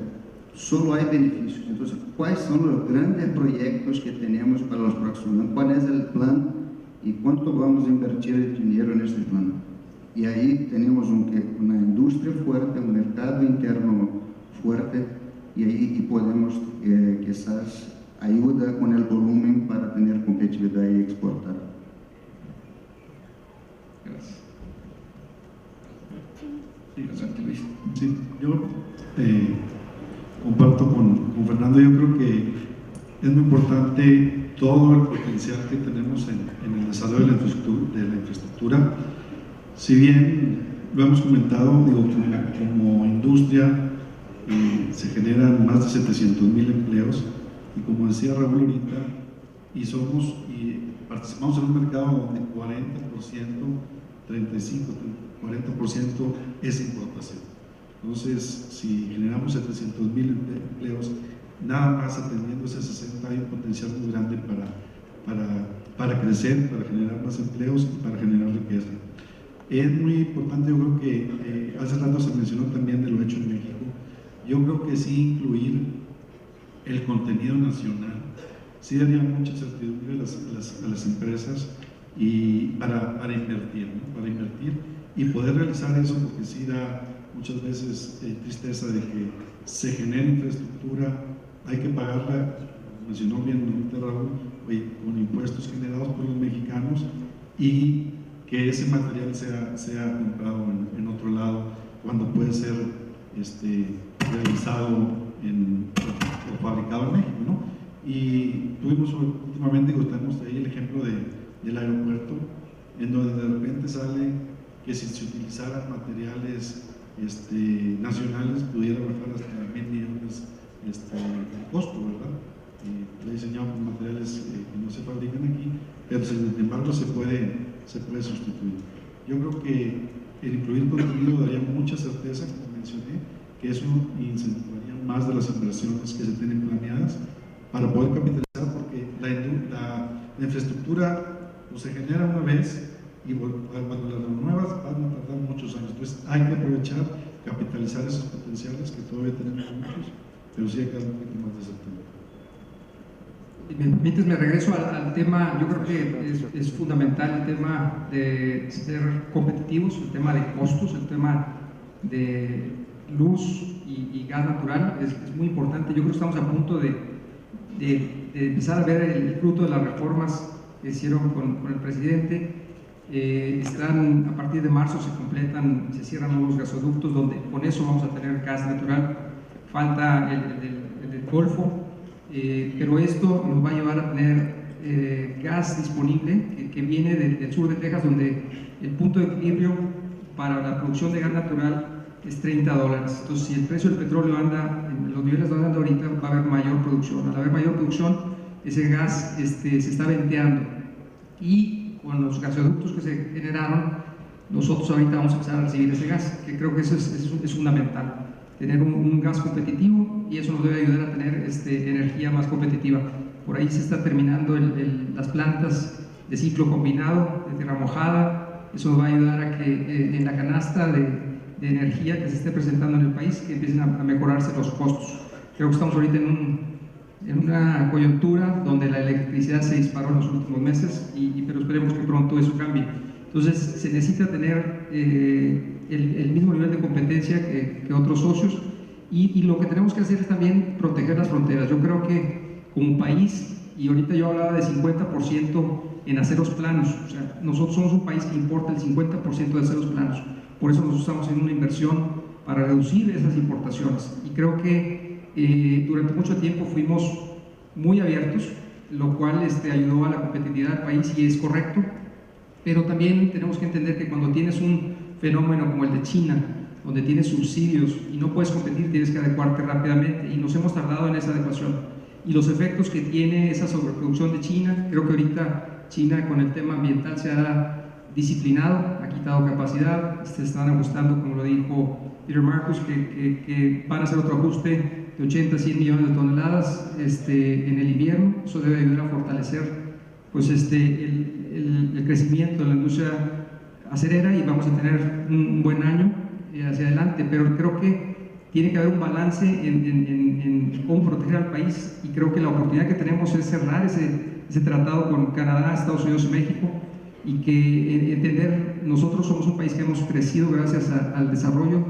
solo hay beneficios. Entonces, ¿cuáles son los grandes proyectos que tenemos para los próximos años? ¿Cuál es el plan y cuánto vamos a invertir el dinero en este plan? Y ahí tenemos una industria fuerte, un mercado interno fuerte, y podemos quizás ayudar con el volumen para tener competitividad y exportar. Gracias. Sí, sí, yo comparto con Fernando. Yo creo que es muy importante todo el potencial que tenemos en el desarrollo de la infraestructura. Si bien lo hemos comentado, digo, como industria se generan más de 700,000 empleos, y como decía Raúl ahorita, y participamos en un mercado donde 40%, 35, 40% es importación. Entonces, si generamos 700,000 empleos, nada más atendiendo ese 60, hay un potencial muy grande para crecer, para generar más empleos y para generar riqueza. Es muy importante, yo creo que hace rato se mencionó también de lo hecho en México. Yo creo que sí incluir el contenido nacional, sí daría mucha certidumbre a las empresas y para invertir, ¿no? Para invertir y poder realizar eso, porque sí da muchas veces tristeza de que se genere infraestructura, hay que pagarla, mencionó bien ahorita Raúl, con impuestos generados por los mexicanos, y que ese material sea comprado en otro lado, cuando puede ser realizado o fabricado en México, ¿no? Y tuvimos últimamente, tenemos ahí el ejemplo del aeropuerto, en donde de repente sale que si se utilizaran materiales nacionales pudiera bajar hasta 1.000 millones el costo, ¿verdad? Lo diseñado con materiales que no se fabrican aquí, pero sin embargo se puede sustituir. Yo creo que el incluir contenido daría mucha certeza, como mencioné, que eso incentivaría más de las inversiones que se tienen planeadas para poder capitalizar, porque la infraestructura pues, se genera una vez y cuando las renuevas van a tardar muchos años. Entonces hay que aprovechar, capitalizar esos potenciales que todavía tenemos muchos, pero sí hay que dar un poquito más de certeza. Si me permites, me regreso al tema. Yo creo que es fundamental el tema de ser competitivos, el tema de costos, el tema de luz y gas natural, es muy importante. Yo creo que estamos a punto de empezar a ver el fruto de las reformas que hicieron con el presidente. A partir de marzo se cierran nuevos gasoductos, donde con eso vamos a tener gas natural. Falta el del Golfo, pero esto nos va a llevar a tener gas disponible que viene del sur de Texas, donde el punto de equilibrio para la producción de gas natural es $30. Entonces, si el precio del petróleo anda en los niveles donde anda ahorita, va a haber mayor producción. Al haber mayor producción, ese gas se está venteando. Y con los gasoductos que se generaron, nosotros ahorita vamos a empezar a recibir ese gas, que creo que eso es fundamental. Tener un gas competitivo, y eso nos debe ayudar a tener energía más competitiva. Por ahí se está terminando las plantas de ciclo combinado, de tierra mojada. Eso nos va a ayudar a que en la canasta de energía que se esté presentando en el país, que empiecen a mejorarse los costos. Creo que estamos ahorita en una coyuntura donde la electricidad se disparó en los últimos meses, pero esperemos que pronto eso cambie. Entonces se necesita tener el mismo nivel de competencia que otros socios, y lo que tenemos que hacer es también proteger las fronteras. Yo creo que como país, y ahorita yo hablaba de 50% en aceros planos, o sea, nosotros somos un país que importa el 50% de aceros planos. Por eso nosotros estamos en una inversión para reducir esas importaciones, y creo que durante mucho tiempo fuimos muy abiertos, lo cual ayudó a la competitividad del país, y es correcto, pero también tenemos que entender que cuando tienes un fenómeno como el de China, donde tienes subsidios y no puedes competir, tienes que adecuarte rápidamente, y nos hemos tardado en esa adecuación. Y los efectos que tiene esa sobreproducción de China, creo que ahorita China con el tema ambiental se ha disciplinado, ha quitado capacidad, se están ajustando, como lo dijo Peter Marcus, que van a hacer otro ajuste de 80 a 100 millones de toneladas en el invierno. Eso debe ayudar a fortalecer pues, el crecimiento de la industria acerera, y vamos a tener un buen año hacia adelante, pero creo que tiene que haber un balance en cómo proteger al país, y creo que la oportunidad que tenemos es cerrar ese tratado con Canadá, Estados Unidos y México, y que entender, nosotros somos un país que hemos crecido gracias al desarrollo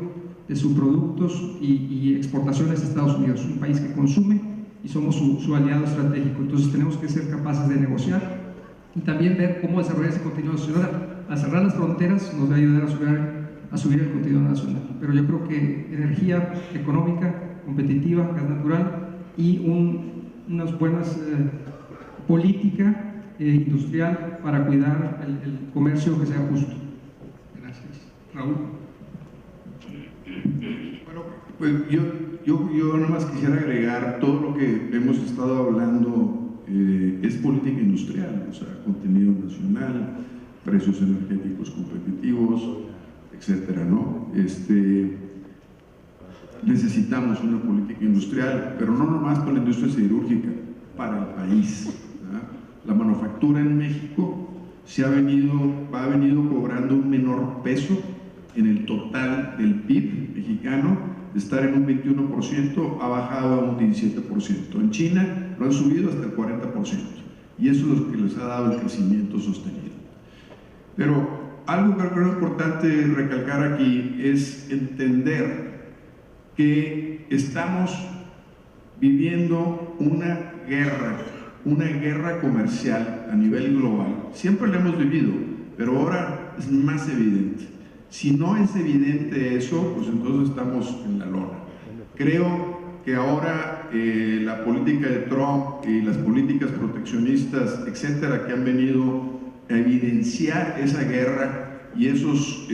de sus productos y exportaciones a Estados Unidos, un país que consume y somos su aliado estratégico. Entonces tenemos que ser capaces de negociar y también ver cómo desarrollar ese contenido nacional. Al cerrar las fronteras nos va a ayudar a subir el contenido nacional, pero yo creo que energía económica, competitiva, gas natural y unas buenas política industrial para cuidar el comercio que sea justo. Gracias. Raúl. Bueno, pues yo nada más quisiera agregar todo lo que hemos estado hablando. Es política industrial, o sea, contenido nacional, precios energéticos competitivos, etcétera, ¿no? Necesitamos una política industrial, pero no nomás para la industria siderúrgica, para el país, ¿verdad? La manufactura en México ha venido cobrando un menor peso en el total del PIB mexicano. De estar en un 21%, ha bajado a un 17%. En China lo han subido hasta el 40%, y eso es lo que les ha dado el crecimiento sostenido. Pero algo que creo importante recalcar aquí es entender que estamos viviendo una guerra comercial a nivel global. Siempre la hemos vivido, pero ahora es más evidente. Si no es evidente eso, pues entonces estamos en la lona. Creo que ahora guerra, la política de Trump y las políticas proteccionistas, etcétera, que han venido a evidenciar esa guerra y esas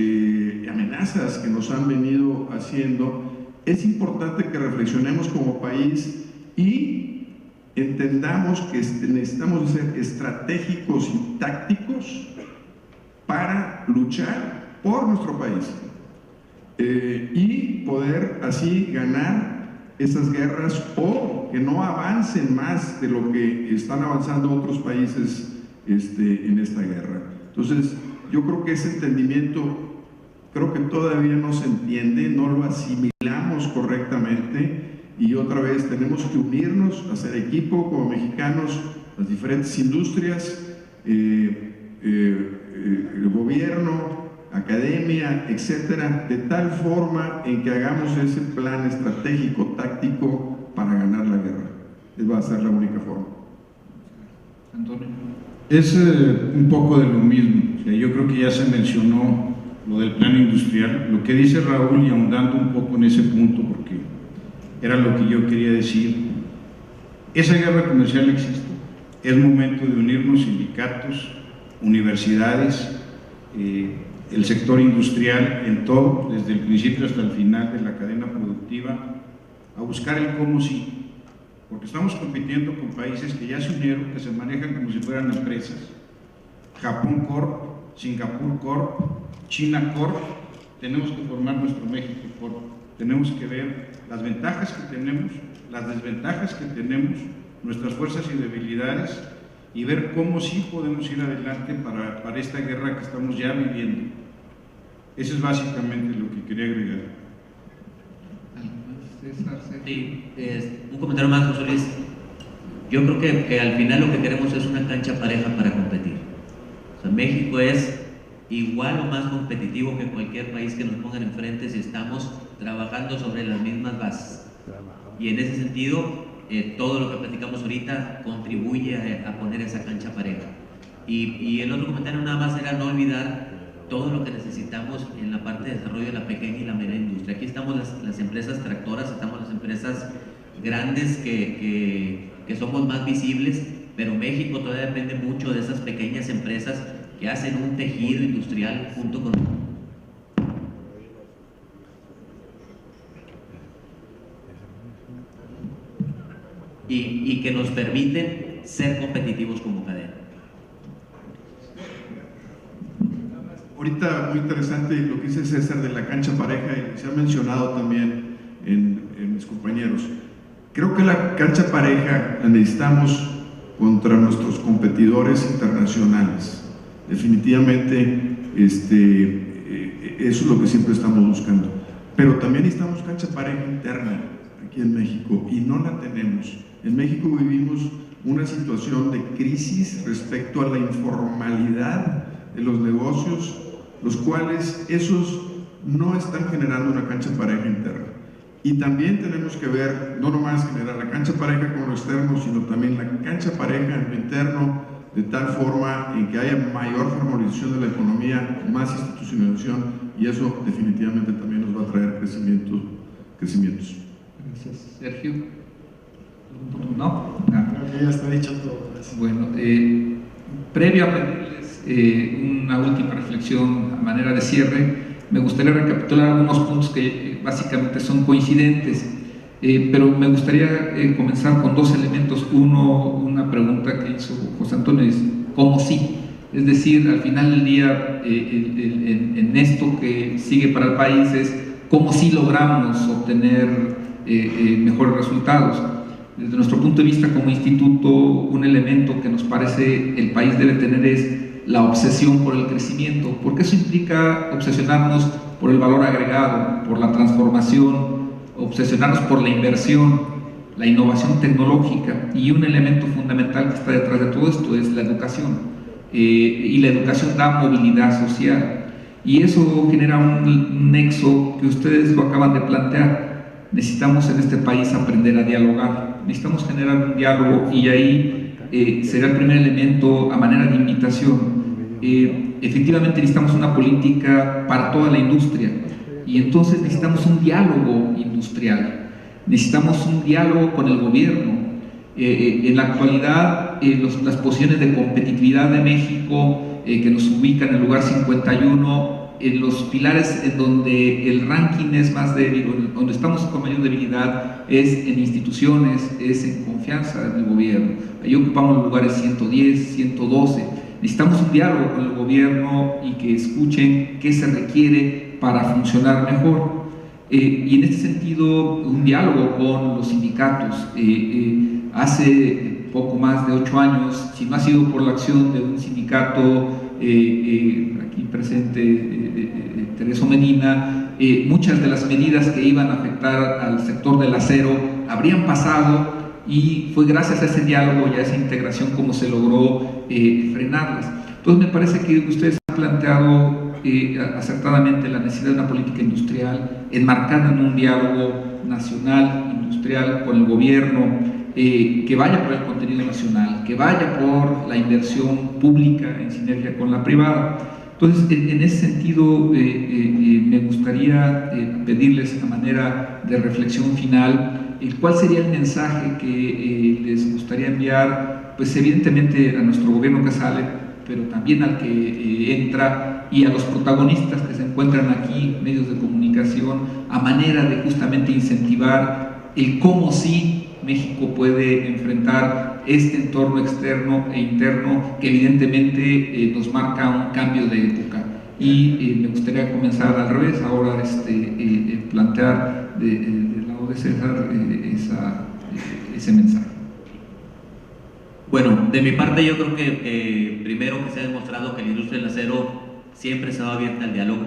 amenazas que nos han venido haciendo, es importante que reflexionemos como país y entendamos que necesitamos ser estratégicos y tácticos para luchar por nuestro país y poder así ganar esas guerras o que no avancen más de lo que están avanzando otros países en esta guerra. Entonces, yo creo que ese entendimiento, creo que todavía no se entiende, no lo asimilamos correctamente y otra vez tenemos que unirnos, hacer equipo como mexicanos, las diferentes industrias, el gobierno, academia, etcétera, de tal forma en que hagamos ese plan estratégico, táctico para ganar la guerra. Esa va a ser la única forma. Antonio. Es un poco de lo mismo. O sea, yo creo que ya se mencionó lo del plan industrial. Lo que dice Raúl, y ahondando un poco en ese punto, porque era lo que yo quería decir, esa guerra comercial existe. Es momento de unirnos, sindicatos, universidades, el sector industrial en todo, desde el principio hasta el final de la cadena productiva, a buscar el cómo sí, porque estamos compitiendo con países que ya se unieron, que se manejan como si fueran empresas. Japón Corp, Singapur Corp, China Corp. Tenemos que formar nuestro México Corp. Tenemos que ver las ventajas que tenemos, las desventajas que tenemos, nuestras fuerzas y debilidades, y ver cómo sí podemos ir adelante para esta guerra que estamos ya viviendo. Eso es básicamente lo que quería agregar. Sí, un comentario más, José Luis. Yo creo que al final lo que queremos es una cancha pareja para competir. O sea, México es igual o más competitivo que cualquier país que nos pongan enfrente si estamos trabajando sobre las mismas bases. Y en ese sentido, todo lo que platicamos ahorita contribuye a poner esa cancha pareja. Y el otro comentario nada más era no olvidar todo lo que necesitamos en la parte de desarrollo de la pequeña y la mediana industria. Aquí estamos las empresas tractoras, estamos las empresas grandes que somos más visibles, pero México todavía depende mucho de esas pequeñas empresas que hacen un tejido industrial junto con... y que nos permiten ser competitivos como cadena. Ahorita muy interesante lo que dice César de la cancha pareja y se ha mencionado también en mis compañeros. Creo que la cancha pareja la necesitamos contra nuestros competidores internacionales. Definitivamente eso es lo que siempre estamos buscando. Pero también necesitamos cancha pareja interna aquí en México y no la tenemos. En México vivimos una situación de crisis respecto a la informalidad de los negocios, los cuales esos no están generando una cancha pareja interna. Y también tenemos que ver, no nomás generar la cancha pareja con lo externo, sino también la cancha pareja en lo interno, de tal forma en que haya mayor formalización de la economía, más institucionalización, y eso definitivamente también nos va a traer crecimientos. Gracias. Sergio. ¿No? Creo que ya está dicho todo. Gracias. Bueno, previo a pedirles una última reflexión a manera de cierre, me gustaría recapitular algunos puntos que básicamente son coincidentes, pero me gustaría comenzar con dos elementos. Uno, una pregunta que hizo José Antonio, es ¿cómo sí? Es decir, al final del día, en esto que sigue para el país es cómo sí logramos obtener mejores resultados. Desde nuestro punto de vista como instituto, un elemento que nos parece el país debe tener es la obsesión por el crecimiento, porque eso implica obsesionarnos por el valor agregado, por la transformación, obsesionarnos por la inversión, la innovación tecnológica, y un elemento fundamental que está detrás de todo esto es la educación, y la educación da movilidad social, y eso genera un nexo que ustedes lo acaban de plantear. Necesitamos en este país aprender a dialogar, necesitamos generar un diálogo, y ahí será el primer elemento a manera de invitación. Efectivamente necesitamos una política para toda la industria, y entonces necesitamos un diálogo industrial. necesitamos un diálogo con el gobierno. En la actualidad, las posiciones de competitividad de México, que nos ubican en el lugar 51, en los pilares en donde el ranking es más débil, donde estamos con mayor debilidad, es en instituciones, es en confianza en el gobierno. Ahí ocupamos los lugares 110, 112. Necesitamos un diálogo con el gobierno y que escuchen qué se requiere para funcionar mejor. Y en este sentido, un diálogo con los sindicatos. Hace poco más de 8 años, si no ha sido por la acción de un sindicato aquí presente, Tereso Medina, muchas de las medidas que iban a afectar al sector del acero habrían pasado, y fue gracias a ese diálogo y a esa integración como se logró frenarlas. Entonces me parece que ustedes han planteado acertadamente la necesidad de una política industrial enmarcada en un diálogo nacional, industrial, con el gobierno, que vaya por el contenido nacional, que vaya por la inversión pública en sinergia con la privada. Entonces, en ese sentido, me gustaría pedirles a manera de reflexión final, ¿cuál sería el mensaje que les gustaría enviar, pues evidentemente a nuestro gobierno que sale, pero también al que entra, y a los protagonistas que se encuentran aquí, medios de comunicación, a manera de justamente incentivar el cómo sí México puede enfrentar este entorno externo e interno que evidentemente nos marca un cambio de época? Y me gustaría comenzar al revés, ahora plantear del lado de César ese mensaje. Bueno, de mi parte yo creo que primero que se ha demostrado que la industria del acero siempre estaba abierta al diálogo.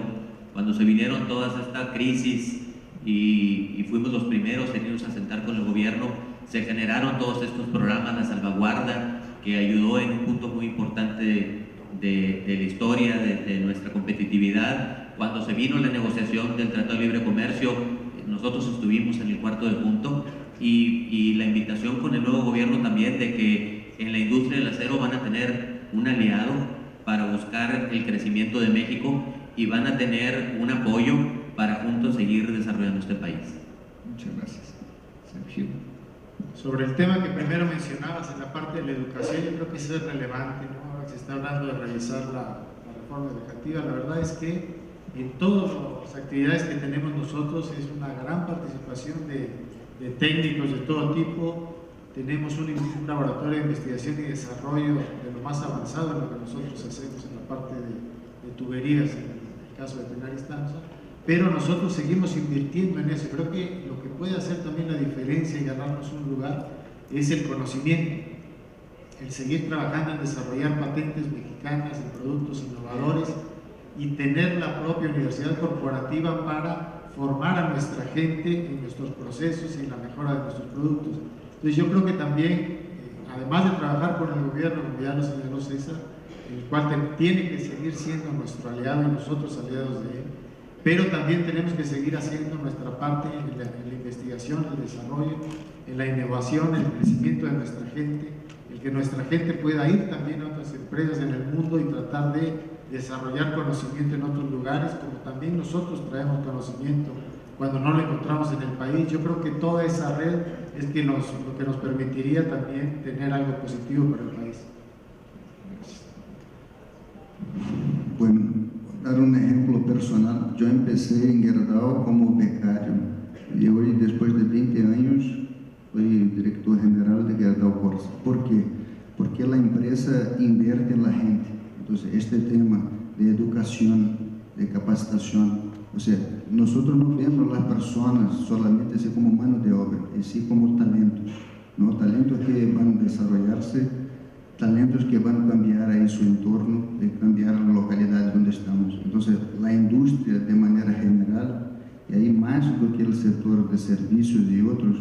Cuando se vinieron todas estas crisis y fuimos los primeros en irnos a sentar con el gobierno, se generaron todos estos programas, la salvaguarda, que ayudó en un punto muy importante de la historia, de nuestra competitividad. Cuando se vino la negociación del Tratado de Libre Comercio, nosotros estuvimos en el cuarto de punto, y la invitación con el nuevo gobierno también de que en la industria del acero van a tener un aliado para buscar el crecimiento de México, y van a tener un apoyo para juntos seguir desarrollando este país. Muchas gracias. Sergio. Sobre el tema que primero mencionabas en la parte de la educación, yo creo que eso es relevante, ¿no? Ahora que se está hablando de realizar la reforma educativa, la verdad es que en todas las actividades que tenemos nosotros es una gran participación de técnicos de todo tipo. Tenemos un laboratorio de investigación y desarrollo de lo más avanzado en lo que nosotros hacemos en la parte de tuberías, en el caso de Tenaris Tamsa, pero nosotros seguimos invirtiendo en eso. Creo que lo que puede hacer también la diferencia y ganarnos un lugar es el conocimiento, el seguir trabajando en desarrollar patentes mexicanas, en productos innovadores, y tener la propia universidad corporativa para formar a nuestra gente en nuestros procesos y en la mejora de nuestros productos. Entonces yo creo que también, además de trabajar con el gobierno, como ya lo señaló César, el cual tiene que seguir siendo nuestro aliado y nosotros aliados de él, pero también tenemos que seguir haciendo nuestra parte en la investigación, el desarrollo, en la innovación, el crecimiento de nuestra gente, el que nuestra gente pueda ir también a otras empresas en el mundo y tratar de desarrollar conocimiento en otros lugares, como también nosotros traemos conocimiento cuando no lo encontramos en el país. Yo creo que toda esa red es lo que nos permitiría también tener algo positivo para el país. Bueno, dar un ejemplo personal. Yo empecé en Gerdau como becario y hoy, después de 20 años, soy director general de Gerdau Corsa. ¿Por qué? Porque la empresa invierte en la gente. Entonces, este tema de educación, de capacitación, o sea, nosotros no vemos las personas solamente así como mano de obra, así como talentos, ¿no? Talentos que van a desarrollarse, talentos que van a cambiar ahí su entorno, de cambiar la localidad donde estamos. Entonces, la industria de manera general, y ahí más do que el sector de servicios y otros,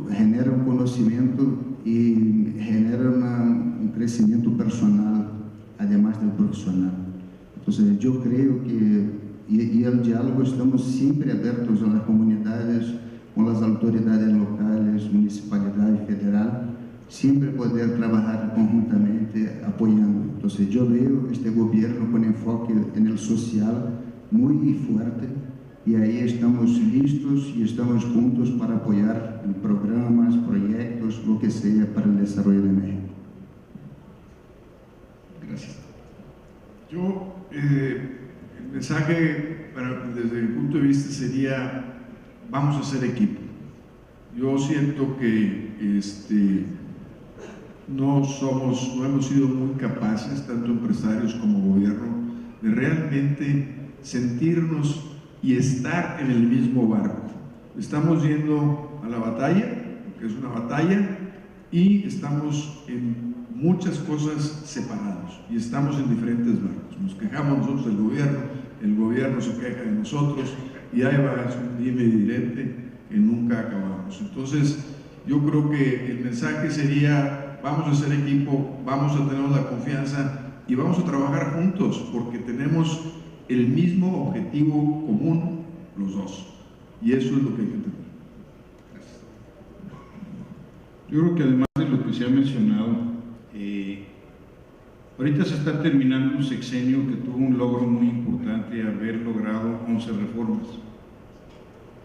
genera un conocimiento y genera un crecimiento personal, además del profesional. Entonces, yo creo que, y el diálogo, estamos siempre abiertos a las comunidades, con las autoridades locales, municipalidad y federal, siempre poder trabajar conjuntamente apoyando. Entonces, yo veo este gobierno con enfoque en el social muy fuerte, y ahí estamos listos y estamos juntos para apoyar en programas, proyectos, lo que sea para el desarrollo de México. Gracias. Yo, el mensaje desde mi punto de vista sería, vamos a ser equipo. Yo siento que no hemos sido muy capaces, tanto empresarios como gobierno, de realmente sentirnos y estar en el mismo barco. Estamos yendo a la batalla, que es una batalla, y estamos en muchas cosas separados y estamos en diferentes barcos. Nos quejamos nosotros del gobierno, el gobierno se queja de nosotros y ahí va, es un dime y direte que nunca acabamos. Entonces, yo creo que el mensaje sería, vamos a ser equipo, vamos a tener la confianza y vamos a trabajar juntos porque tenemos el mismo objetivo común los dos. Y eso es lo que hay que entender. Gracias. Yo creo que además de lo que se ha mencionado, ahorita se está terminando un sexenio que tuvo un logro muy importante, haber logrado 11 reformas.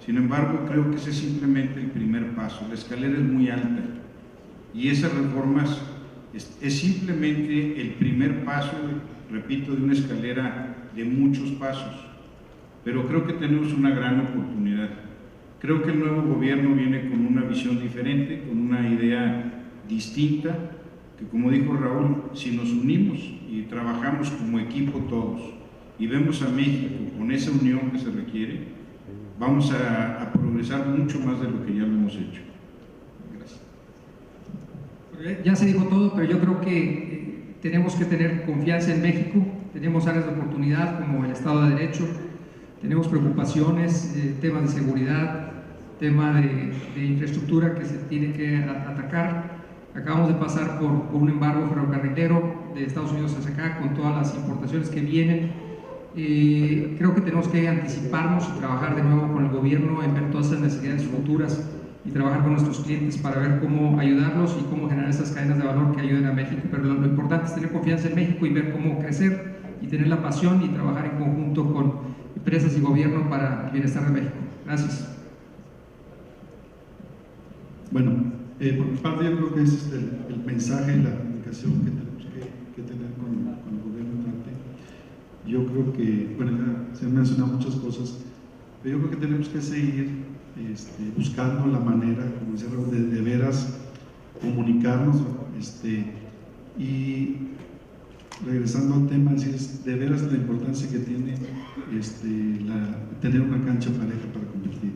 Sin embargo, creo que ese es simplemente el primer paso. La escalera es muy alta y esas reformas es simplemente el primer paso, repito, de una escalera de muchos pasos. Pero creo que tenemos una gran oportunidad. Creo que el nuevo gobierno viene con una visión diferente, con una idea distinta, que como dijo Raúl, si nos unimos y trabajamos como equipo todos y vemos a México con esa unión que se requiere, vamos a progresar mucho más de lo que ya lo hemos hecho. Gracias. Ya se dijo todo, pero yo creo que tenemos que tener confianza en México. Tenemos áreas de oportunidad como el Estado de Derecho, tenemos preocupaciones, temas de seguridad, tema de infraestructura que se tiene que atacar. Acabamos de pasar por un embargo ferrocarrilero de Estados Unidos hacia acá con todas las importaciones que vienen. Creo que tenemos que anticiparnos y trabajar de nuevo con el gobierno en ver todas esas necesidades futuras y trabajar con nuestros clientes para ver cómo ayudarlos y cómo generar esas cadenas de valor que ayuden a México. Pero lo importante es tener confianza en México y ver cómo crecer y tener la pasión y trabajar en conjunto con empresas y gobierno para el bienestar de México. Gracias. Bueno, por mi parte yo creo que ese es el mensaje, la comunicación que tenemos que tener con el gobierno entrante. Yo creo que, bueno, ya se han mencionado muchas cosas, pero yo creo que tenemos que seguir buscando la manera, como decía Raúl, de veras comunicarnos, y regresando al tema, decir de veras la importancia que tiene tener una cancha pareja para competir.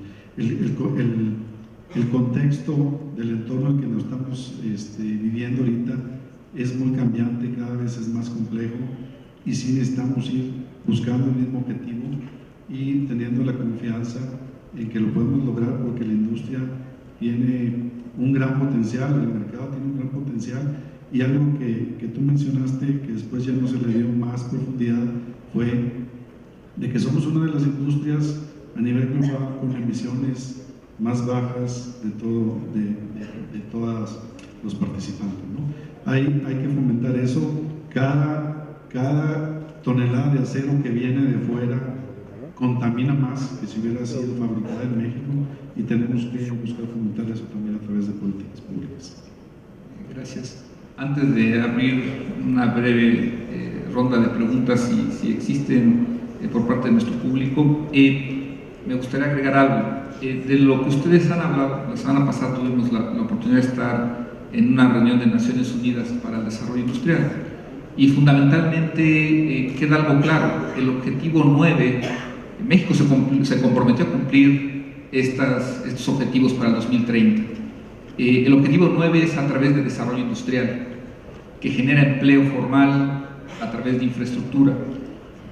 El contexto del entorno en que nos estamos viviendo ahorita es muy cambiante, cada vez es más complejo y sí necesitamos ir buscando el mismo objetivo y teniendo la confianza en que lo podemos lograr porque la industria tiene un gran potencial, el mercado tiene un gran potencial y algo que tú mencionaste que después ya no se le dio más profundidad fue de que somos una de las industrias a nivel global con emisiones más bajas de todos los participantes, ¿no? Hay que fomentar eso. Cada tonelada de acero que viene de fuera contamina más que si hubiera sido fabricada en México y tenemos que buscar fomentar eso también a través de políticas públicas. Gracias. Antes de abrir una breve ronda de preguntas, si existen por parte de nuestro público, me gustaría agregar algo. De lo que ustedes han hablado, la semana pasada tuvimos la oportunidad de estar en una reunión de Naciones Unidas para el Desarrollo Industrial y fundamentalmente queda algo claro, el objetivo 9, México se comprometió a cumplir estos objetivos para el 2030. El objetivo 9 es a través de desarrollo industrial, que genera empleo formal a través de infraestructura.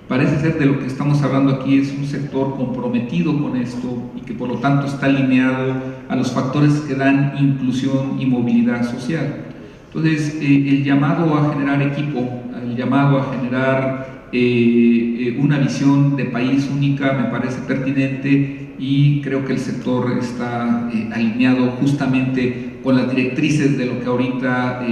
Parece ser de lo que estamos hablando aquí es un sector comprometido con esto y que por lo tanto está alineado a los factores que dan inclusión y movilidad social. Entonces, el llamado a generar equipo, el llamado a generar una visión de país única me parece pertinente y creo que el sector está alineado justamente con las directrices de lo que ahorita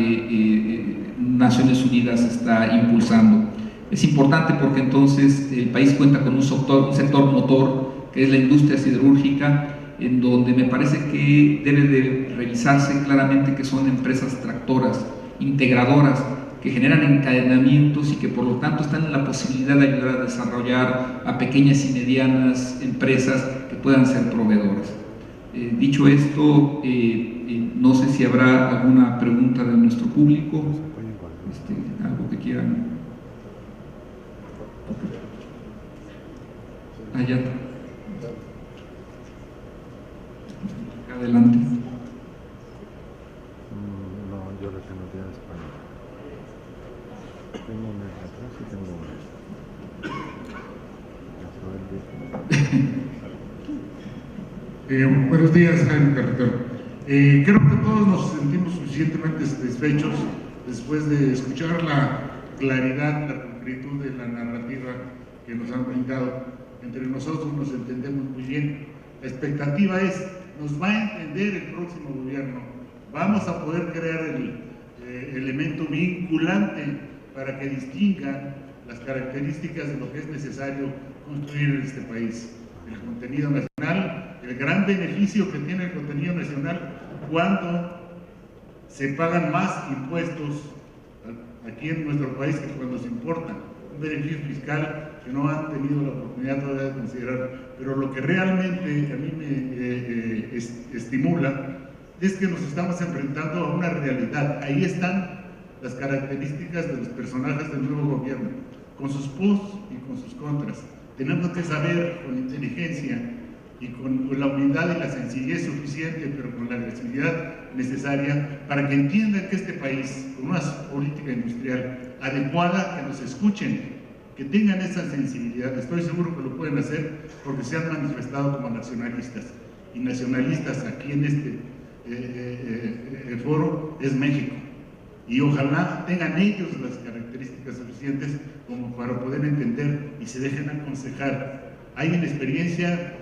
Naciones Unidas está impulsando. Es importante porque entonces el país cuenta con un sector motor, que es la industria siderúrgica, en donde me parece que debe de revisarse claramente que son empresas tractoras, integradoras, que generan encadenamientos y que por lo tanto están en la posibilidad de ayudar a desarrollar a pequeñas y medianas empresas que puedan ser proveedoras. Dicho esto, no sé si habrá alguna pregunta de nuestro público, algo que quieran. Allá. Adelante. No, yo la tengo ya en español. Tengo una atrás y tengo una. Buenos días, Jaime Carretero. Creo que todos nos sentimos suficientemente satisfechos después de escuchar la claridad, la concretud de la narrativa que nos han brindado. Entre nosotros nos entendemos muy bien. La expectativa es, nos va a entender el próximo gobierno. Vamos a poder crear el elemento vinculante para que distingan las características de lo que es necesario construir en este país. El contenido nacional, el gran beneficio que tiene el contenido nacional cuando se pagan más impuestos aquí en nuestro país que cuando se importan. Un beneficio fiscal que no han tenido la oportunidad todavía de considerar. Pero lo que realmente a mí me estimula es que nos estamos enfrentando a una realidad. Ahí están las características de los personajes del nuevo gobierno, con sus pros y con sus contras. Tenemos que saber con inteligencia y con la humildad y la sencillez suficiente, pero con la agresividad necesaria, para que entiendan que este país, con una política industrial adecuada, que nos escuchen, que tengan esa sensibilidad. Estoy seguro que lo pueden hacer porque se han manifestado como nacionalistas. Y nacionalistas aquí en este foro es México. Y ojalá tengan ellos las características suficientes como para poder entender y se dejen aconsejar. Hay experiencia,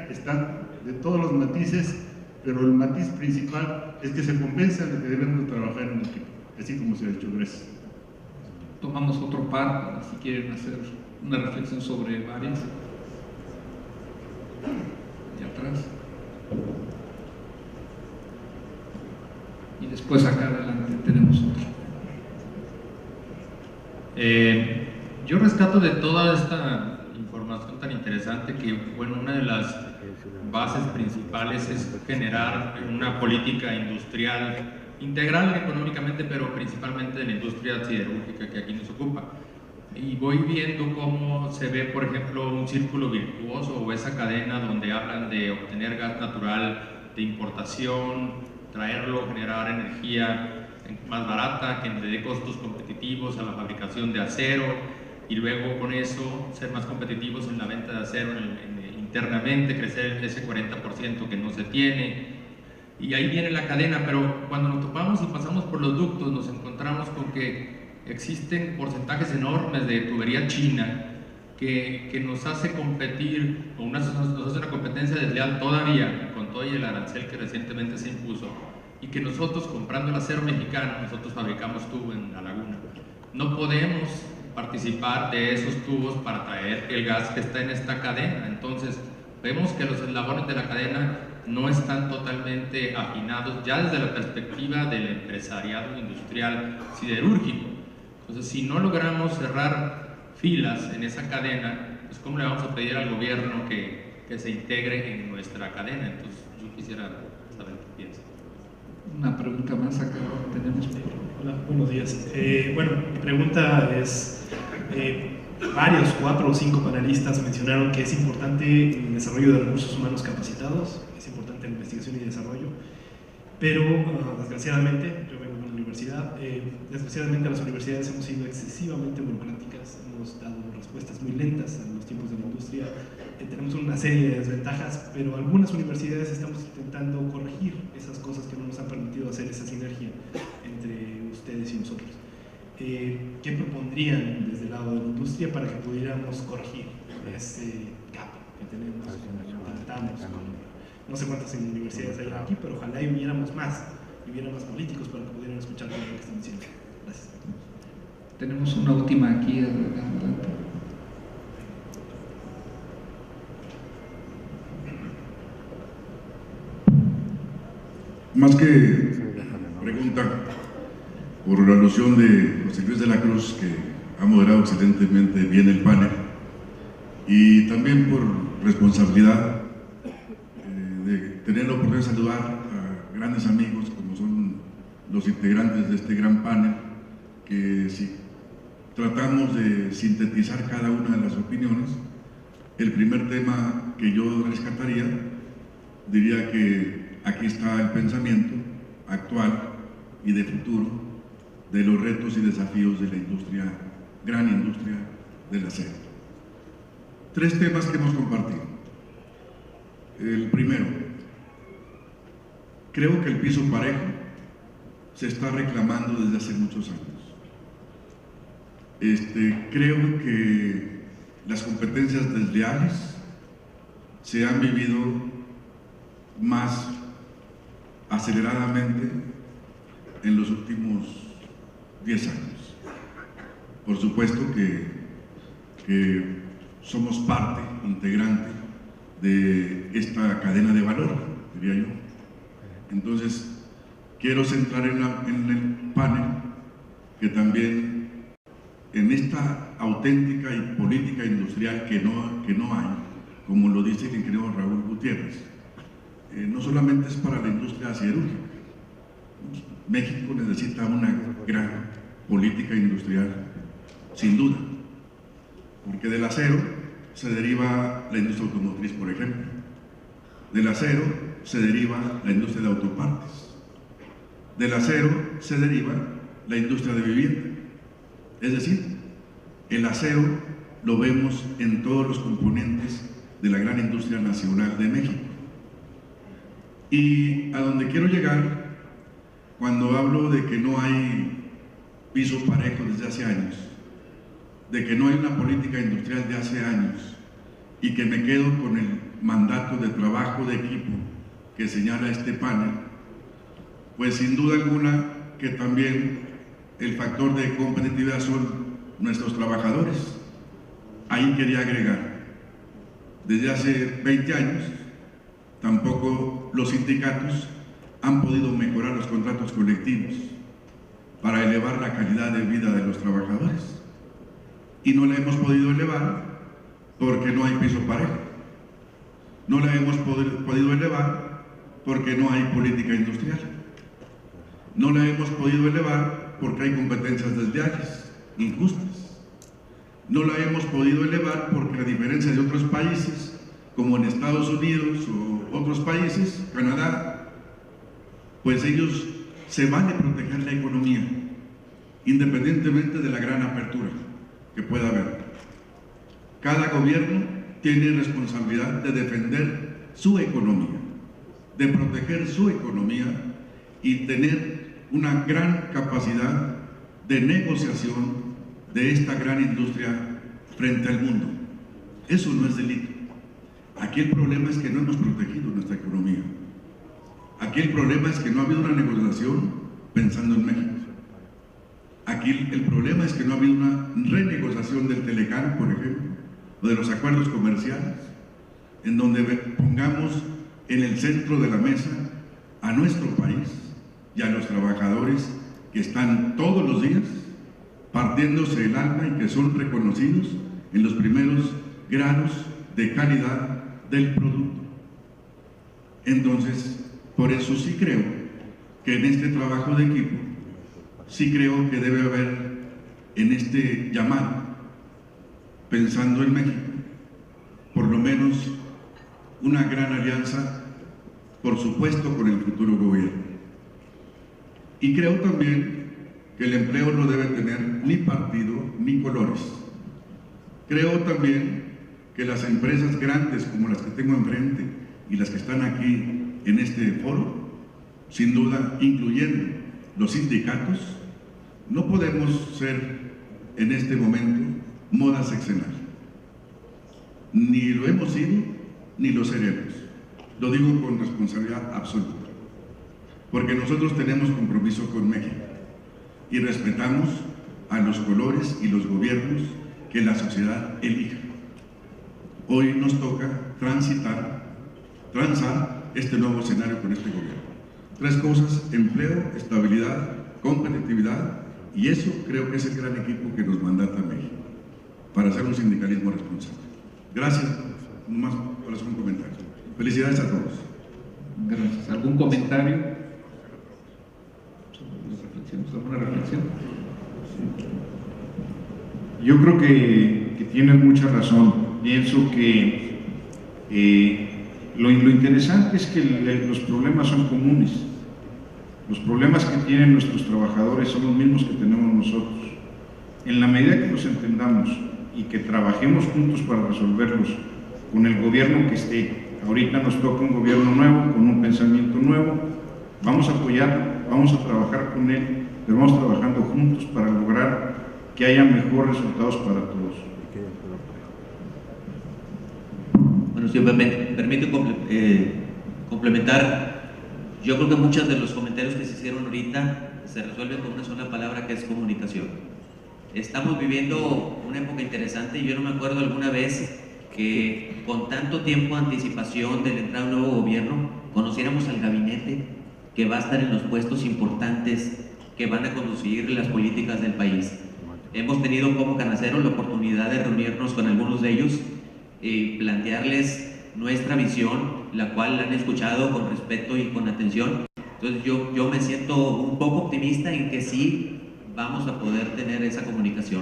están de todos los matices, pero el matiz principal es que se convenzan de que debemos trabajar en equipo, así como se ha hecho. Gracias. Tomamos otro par, si quieren hacer una reflexión sobre varias. Y atrás. Y después acá adelante tenemos otro. Yo rescato de toda esta información tan interesante que, bueno, una de las bases principales es generar una política industrial integral económicamente, pero principalmente de la industria siderúrgica que aquí nos ocupa. Y voy viendo cómo se ve, por ejemplo, un círculo virtuoso o esa cadena donde hablan de obtener gas natural de importación, traerlo, generar energía más barata, que le dé costos competitivos a la fabricación de acero, y luego con eso ser más competitivos en la venta de acero internamente, crecer ese 40% que no se tiene. Y ahí viene la cadena, pero cuando nos topamos y pasamos por los ductos nos encontramos con que existen porcentajes enormes de tubería china que nos hace competir, o nos hace una competencia desleal todavía, con todo y el arancel que recientemente se impuso, y que nosotros, comprando el acero mexicano, nosotros fabricamos tubo en la laguna. No podemos participar de esos tubos para traer el gas que está en esta cadena. Entonces vemos que los eslabones de la cadena no están totalmente afinados ya desde la perspectiva del empresariado industrial siderúrgico. Entonces, si no logramos cerrar filas en esa cadena, pues ¿cómo le vamos a pedir al gobierno que se integre en nuestra cadena? Entonces yo quisiera saber qué piensa. Una pregunta más acá tenemos. Hola, buenos días. Bueno, mi pregunta es, varios, 4 o 5 panelistas mencionaron que es importante el desarrollo de recursos humanos capacitados, es importante la investigación y desarrollo, pero desgraciadamente, yo vengo de una universidad, desgraciadamente las universidades hemos sido excesivamente burocráticas, hemos dado respuestas muy lentas en los tiempos de la industria, tenemos una serie de desventajas, pero algunas universidades estamos intentando corregir esas cosas que no nos han permitido hacer esa sinergia entre ustedes y nosotros. ¿Qué propondrían desde el lado de la industria para que pudiéramos corregir ese gap que tenemos, no sé cuántas universidades hay aquí, pero ojalá hubiéramos más, hubiera más políticos para que pudieran escuchar todo lo que están diciendo? Gracias. Tenemos una última aquí adelante. Más que pregunta, por la alusión de José Luis de la Cruz, que ha moderado excelentemente bien el panel, y también por responsabilidad de tener la oportunidad de saludar a grandes amigos como son los integrantes de este gran panel, que si tratamos de sintetizar cada una de las opiniones, el primer tema que yo rescataría, diría que aquí está el pensamiento actual y de futuro de los retos y desafíos de la industria, gran industria del acero. 3 temas que hemos compartido. El primero, creo que el piso parejo se está reclamando desde hace muchos años. Creo que las competencias desleales se han vivido más aceleradamente en los últimos 10 años. Por supuesto que somos parte integrante de esta cadena de valor, diría yo. Entonces, quiero centrar en el panel que también en esta auténtica y política industrial que no hay, como lo dice el ingeniero Raúl Gutiérrez, no solamente es para la industria siderúrgica. México necesita una gran política industrial, sin duda, porque del acero se deriva la industria automotriz, por ejemplo. Del acero se deriva la industria de autopartes. Del acero se deriva la industria de vivienda. Es decir, el acero lo vemos en todos los componentes de la gran industria nacional de México. Y a donde quiero llegar, cuando hablo de que no hay piso parejo desde hace años, de que no hay una política industrial de hace años, y que me quedo con el mandato de trabajo de equipo que señala este panel, pues sin duda alguna que también el factor de competitividad son nuestros trabajadores. Ahí quería agregar, desde hace 20 años, tampoco los sindicatos han podido mejorar los contratos colectivos para elevar la calidad de vida de los trabajadores. Y no la hemos podido elevar porque no hay piso parejo. No la hemos podido elevar porque no hay política industrial. No la hemos podido elevar porque hay competencias desleales, injustas. No la hemos podido elevar porque, a diferencia de otros países, como en Estados Unidos o otros países, Canadá, pues ellos se van a proteger la economía, independientemente de la gran apertura que pueda haber. Cada gobierno tiene responsabilidad de defender su economía, de proteger su economía y tener una gran capacidad de negociación de esta gran industria frente al mundo. Eso no es delito. Aquí el problema es que no hemos protegido nuestra economía. Aquí el problema es que no ha habido una negociación pensando en México. Aquí el problema es que no ha habido una renegociación del Telecán, por ejemplo, o de los acuerdos comerciales, en donde pongamos en el centro de la mesa a nuestro país y a los trabajadores que están todos los días partiéndose el alma y que son reconocidos en los primeros grados de calidad del producto. Entonces, por eso sí creo que en este trabajo de equipo, sí creo que debe haber en este llamado, pensando en México, por lo menos una gran alianza, por supuesto, con el futuro gobierno. Y creo también que el empleo no debe tener ni partido ni colores. Creo también que las empresas grandes como las que tengo enfrente y las que están aquí en este foro, sin duda incluyendo los sindicatos, no podemos ser en este momento moda sexenal. Ni lo hemos sido, ni lo seremos. Lo digo con responsabilidad absoluta. Porque nosotros tenemos compromiso con México y respetamos a los colores y los gobiernos que la sociedad elija. Hoy nos toca transar este nuevo escenario con este gobierno. Tres cosas: empleo, estabilidad, competitividad, y eso creo que es el gran equipo que nos mandata a México para hacer un sindicalismo responsable. Gracias, nomás por hacer un comentario. Felicidades a todos. Gracias. ¿Algún comentario? ¿Alguna reflexión? Yo creo que tienes mucha razón. Pienso que lo interesante es que los problemas son comunes. Los problemas que tienen nuestros trabajadores son los mismos que tenemos nosotros. En la medida que los entendamos y que trabajemos juntos para resolverlos con el gobierno que esté, ahorita nos toca un gobierno nuevo, con un pensamiento nuevo, vamos a apoyarlo, vamos a trabajar con él, pero vamos trabajando juntos para lograr que haya mejores resultados para todos. Bueno, si me permite complementar, yo creo que muchos de los comentarios que se hicieron ahorita se resuelven con una sola palabra, que es comunicación. Estamos viviendo una época interesante y yo no me acuerdo alguna vez que con tanto tiempo de anticipación de la entrada de un nuevo gobierno conociéramos al gabinete que va a estar en los puestos importantes que van a conducir las políticas del país. Hemos tenido como Canaceros la oportunidad de reunirnos con algunos de ellos y plantearles nuestra visión, la cual la han escuchado con respeto y con atención. Entonces yo me siento un poco optimista en que sí vamos a poder tener esa comunicación.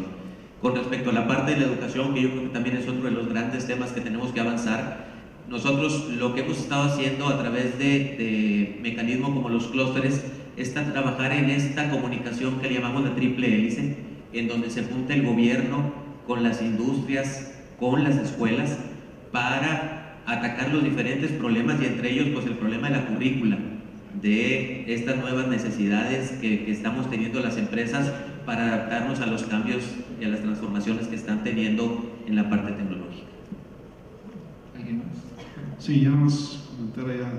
Con respecto a la parte de la educación, que yo creo que también es otro de los grandes temas que tenemos que avanzar, nosotros lo que hemos estado haciendo a través de mecanismos como los clústeres es trabajar en esta comunicación que le llamamos la triple hélice, en donde se junta el gobierno con las industrias, con las escuelas, para atacar los diferentes problemas, y entre ellos pues el problema de la currícula, de estas nuevas necesidades que estamos teniendo las empresas para adaptarnos a los cambios y a las transformaciones que están teniendo en la parte tecnológica. ¿Alguien más? Sí, ya más comentar allá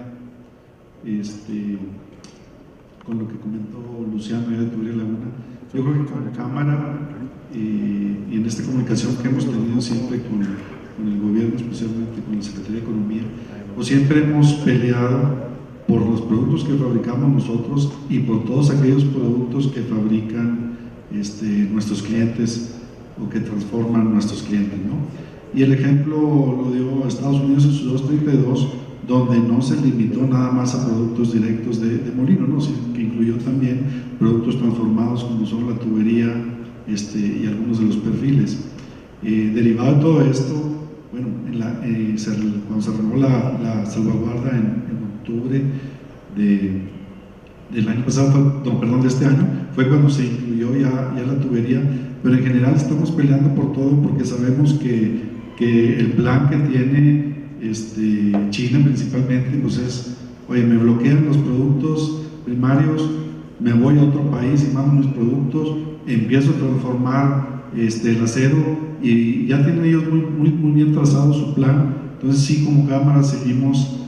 con lo que comentó Luciano y de Tubería Laguna. Yo creo que como Cámara y en esta comunicación que hemos tenido siempre con el gobierno, especialmente con la Secretaría de Economía, pues siempre hemos peleado por los productos que fabricamos nosotros y por todos aquellos productos que fabrican nuestros clientes o que transforman nuestros clientes, ¿no? Y el ejemplo lo dio Estados Unidos en su 232, donde no se limitó nada más a productos directos de molino, ¿no? Sino que incluyó también productos transformados como son la tubería y algunos de los perfiles. Derivado de todo esto, bueno, cuando se renovó la salvaguarda en octubre del año pasado, de este año, fue cuando se incluyó ya la tubería, pero en general estamos peleando por todo porque sabemos que el plan que tiene China principalmente, pues es, oye, me bloquean los productos primarios, me voy a otro país y mando mis productos, empiezo a transformar el acero, y ya tienen ellos muy bien trazado su plan. Entonces sí, como Cámara seguimos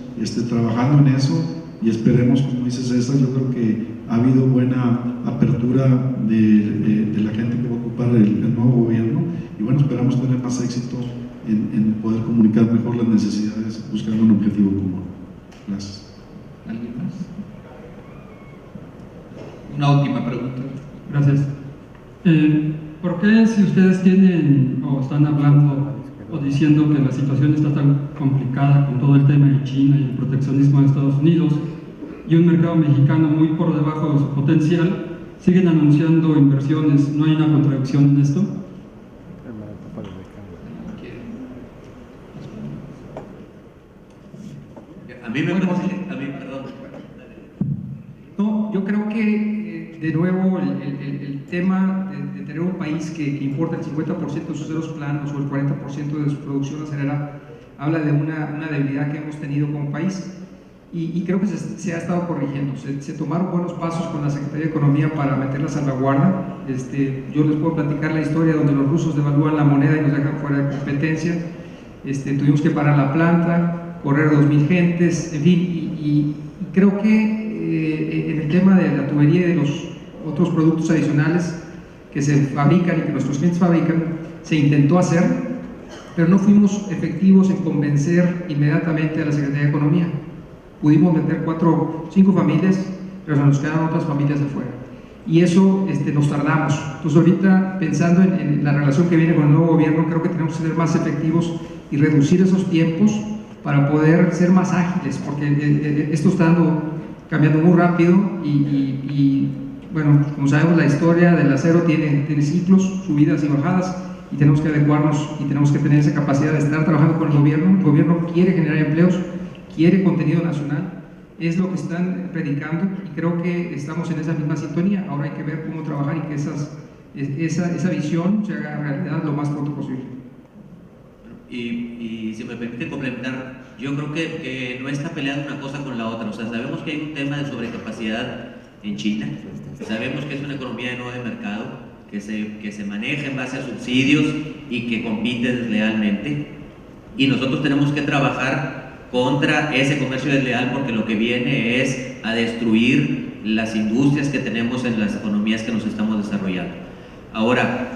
trabajando en eso, y esperemos, como dice César, yo creo que ha habido buena apertura de la gente que va a ocupar el nuevo gobierno, y bueno, esperamos tener más éxito en poder comunicar mejor las necesidades, buscando un objetivo común. Gracias. ¿Alguien más? Una última pregunta. Gracias. ¿Por qué, si ustedes tienen o están hablando o diciendo que la situación está tan complicada con todo el tema de China y el proteccionismo de Estados Unidos y un mercado mexicano muy por debajo de su potencial, siguen anunciando inversiones? ¿No hay una contradicción en esto? A mí me parece, perdón. No, yo creo que de nuevo el tema de tener un país que importa el 50% de sus ceros planos o el 40% de su producción acerera habla de una debilidad que hemos tenido como país, y creo que se ha estado corrigiendo. Se tomaron buenos pasos con la Secretaría de Economía para meter la salvaguarda. Yo les puedo platicar la historia donde los rusos devalúan la moneda y nos dejan fuera de competencia. Tuvimos que parar la planta, correr 2,000 gentes, en fin, y creo que en el tema de la tubería y de los otros productos adicionales que se fabrican y que nuestros clientes fabrican, se intentó hacer, pero no fuimos efectivos en convencer inmediatamente a la Secretaría de Economía. Pudimos meter 4 o 5 familias pero se nos quedan otras familias afuera. Y eso nos tardamos. Entonces ahorita, pensando en la relación que viene con el nuevo gobierno, creo que tenemos que ser más efectivos y reducir esos tiempos para poder ser más ágiles, porque esto está cambiando muy rápido y bueno, como sabemos, la historia del acero tiene ciclos, subidas y bajadas, y tenemos que adecuarnos y tenemos que tener esa capacidad de estar trabajando con el gobierno. El gobierno quiere generar empleos, quiere contenido nacional, es lo que están predicando, y creo que estamos en esa misma sintonía. Ahora hay que ver cómo trabajar y que esa visión se haga realidad lo más pronto posible. Y si me permite complementar, yo creo que no está peleando una cosa con la otra. O sea, sabemos que hay un tema de sobrecapacidad en China, sabemos que es una economía de nuevo mercado, que se maneja en base a subsidios y que compite deslealmente, y nosotros tenemos que trabajar contra ese comercio desleal, porque lo que viene es a destruir las industrias que tenemos en las economías que nos estamos desarrollando. Ahora,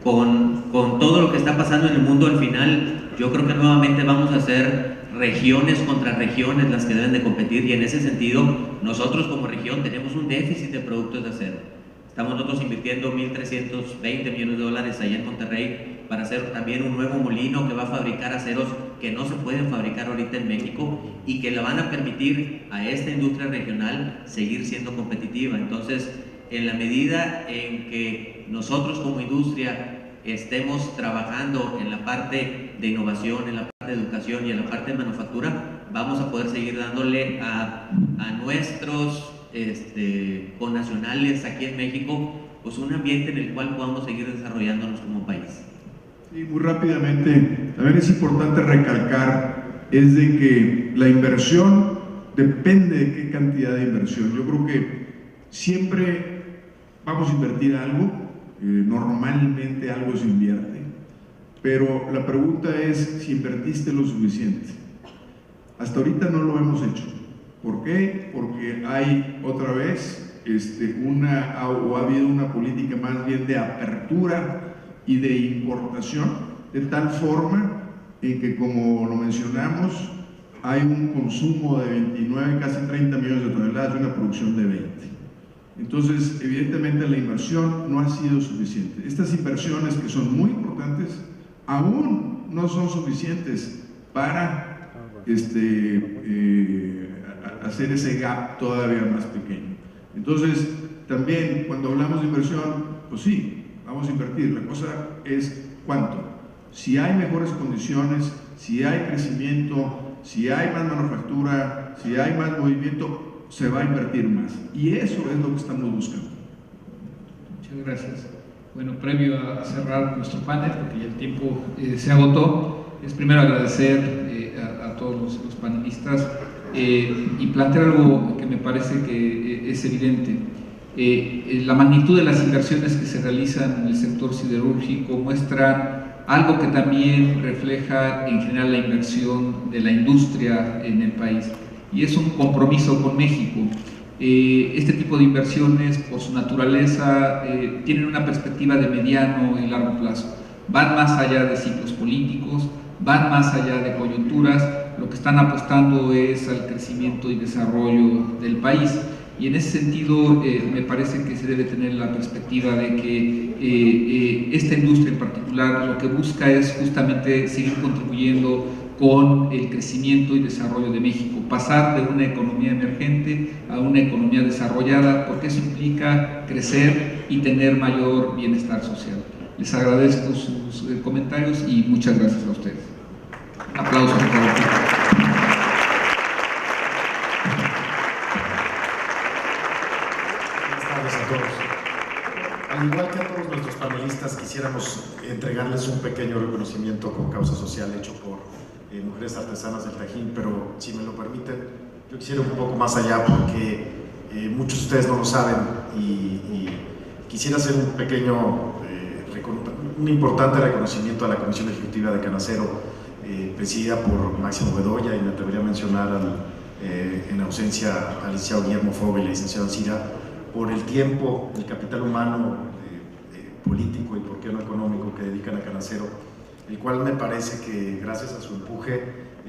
con todo lo que está pasando en el mundo, al final yo creo que nuevamente vamos a ser regiones contra regiones las que deben de competir, y en ese sentido nosotros como región tenemos un déficit de productos de acero. Estamos nosotros invirtiendo $1.320 millones allá en Monterrey para hacer también un nuevo molino que va a fabricar aceros que no se pueden fabricar ahorita en México y que le van a permitir a esta industria regional seguir siendo competitiva. Entonces, en la medida en que nosotros como industria estemos trabajando en la parte de innovación, en la parte de educación y en la parte de manufactura, vamos a poder seguir dándole a nuestros connacionales aquí en México pues un ambiente en el cual podamos seguir desarrollándonos como país. Sí, muy rápidamente, también es importante recalcar es de que la inversión depende de qué cantidad de inversión. Yo creo que siempre vamos a invertir algo, normalmente algo se invierte, pero la pregunta es si invertiste lo suficiente. Hasta ahorita no lo hemos hecho. ¿Por qué? Porque hay otra vez ha habido una política más bien de apertura y de importación, de tal forma en que, como lo mencionamos, hay un consumo de 29, casi 30 millones de toneladas y una producción de 20. Entonces, evidentemente la inversión no ha sido suficiente. Estas inversiones, que son muy importantes, aún no son suficientes para hacer ese gap todavía más pequeño. Entonces, también cuando hablamos de inversión, pues sí, vamos a invertir. La cosa es cuánto. Si hay mejores condiciones, si hay crecimiento, si hay más manufactura, si hay más movimiento, se va a invertir más. Y eso es lo que estamos buscando. Muchas gracias. Bueno, previo a cerrar nuestro panel, porque ya el tiempo se agotó, es primero agradecer a todos los panelistas y plantear algo que me parece que es evidente. La magnitud de las inversiones que se realizan en el sector siderúrgico muestran algo que también refleja en general la inversión de la industria en el país, y es un compromiso con México. Este tipo de inversiones, por su naturaleza, tienen una perspectiva de mediano y largo plazo. Van más allá de ciclos políticos, van más allá de coyunturas. Lo que están apostando es al crecimiento y desarrollo del país, y en ese sentido me parece que se debe tener la perspectiva de que esta industria en particular lo que busca es justamente seguir contribuyendo con el crecimiento y desarrollo de México, pasar de una economía emergente a una economía desarrollada, porque eso implica crecer y tener mayor bienestar social. Les agradezco sus comentarios y muchas gracias a ustedes. Un aplauso, por favor. Buenas tardes a todos. Al igual que a todos nuestros panelistas, quisiéramos entregarles un pequeño reconocimiento con causa social hecho por Mujeres Artesanas del Tajín, pero si me lo permiten, yo quisiera ir un poco más allá, porque muchos de ustedes no lo saben, y quisiera hacer un pequeño, un importante reconocimiento a la Comisión Ejecutiva de Canacero, presidida por Máximo Bedoya, y me atrevería a mencionar en ausencia al licenciado Guillermo Foga y al licenciado Ancira, por el tiempo, el capital humano, político y por qué no económico que dedican a Canacero, el cual me parece que gracias a su empuje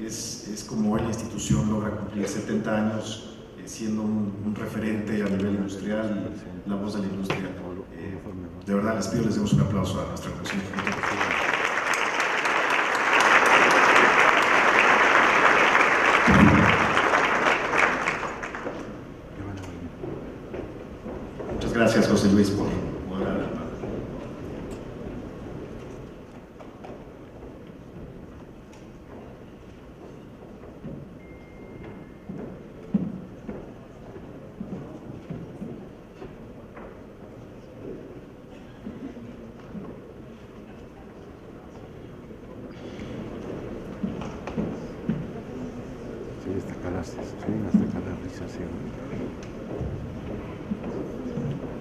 es como hoy la institución logra cumplir 70 años siendo un referente a nivel industrial y la voz de la industria. De verdad les pido, les demos un aplauso a nuestra comisión. Muchas gracias, José Luis, por moderar.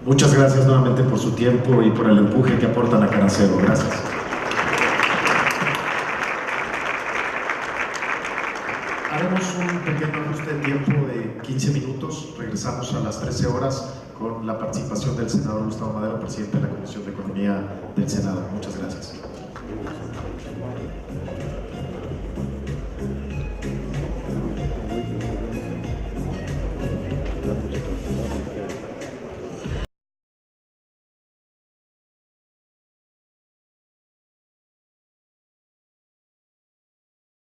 Muchas gracias nuevamente por su tiempo y por el empuje que aportan a Canacero. Gracias. Haremos un pequeño ajuste de tiempo de 15 minutos. Regresamos a las 13 horas con la participación del senador Gustavo Madero, presidente de la Comisión de Economía del Senado. Muchas gracias.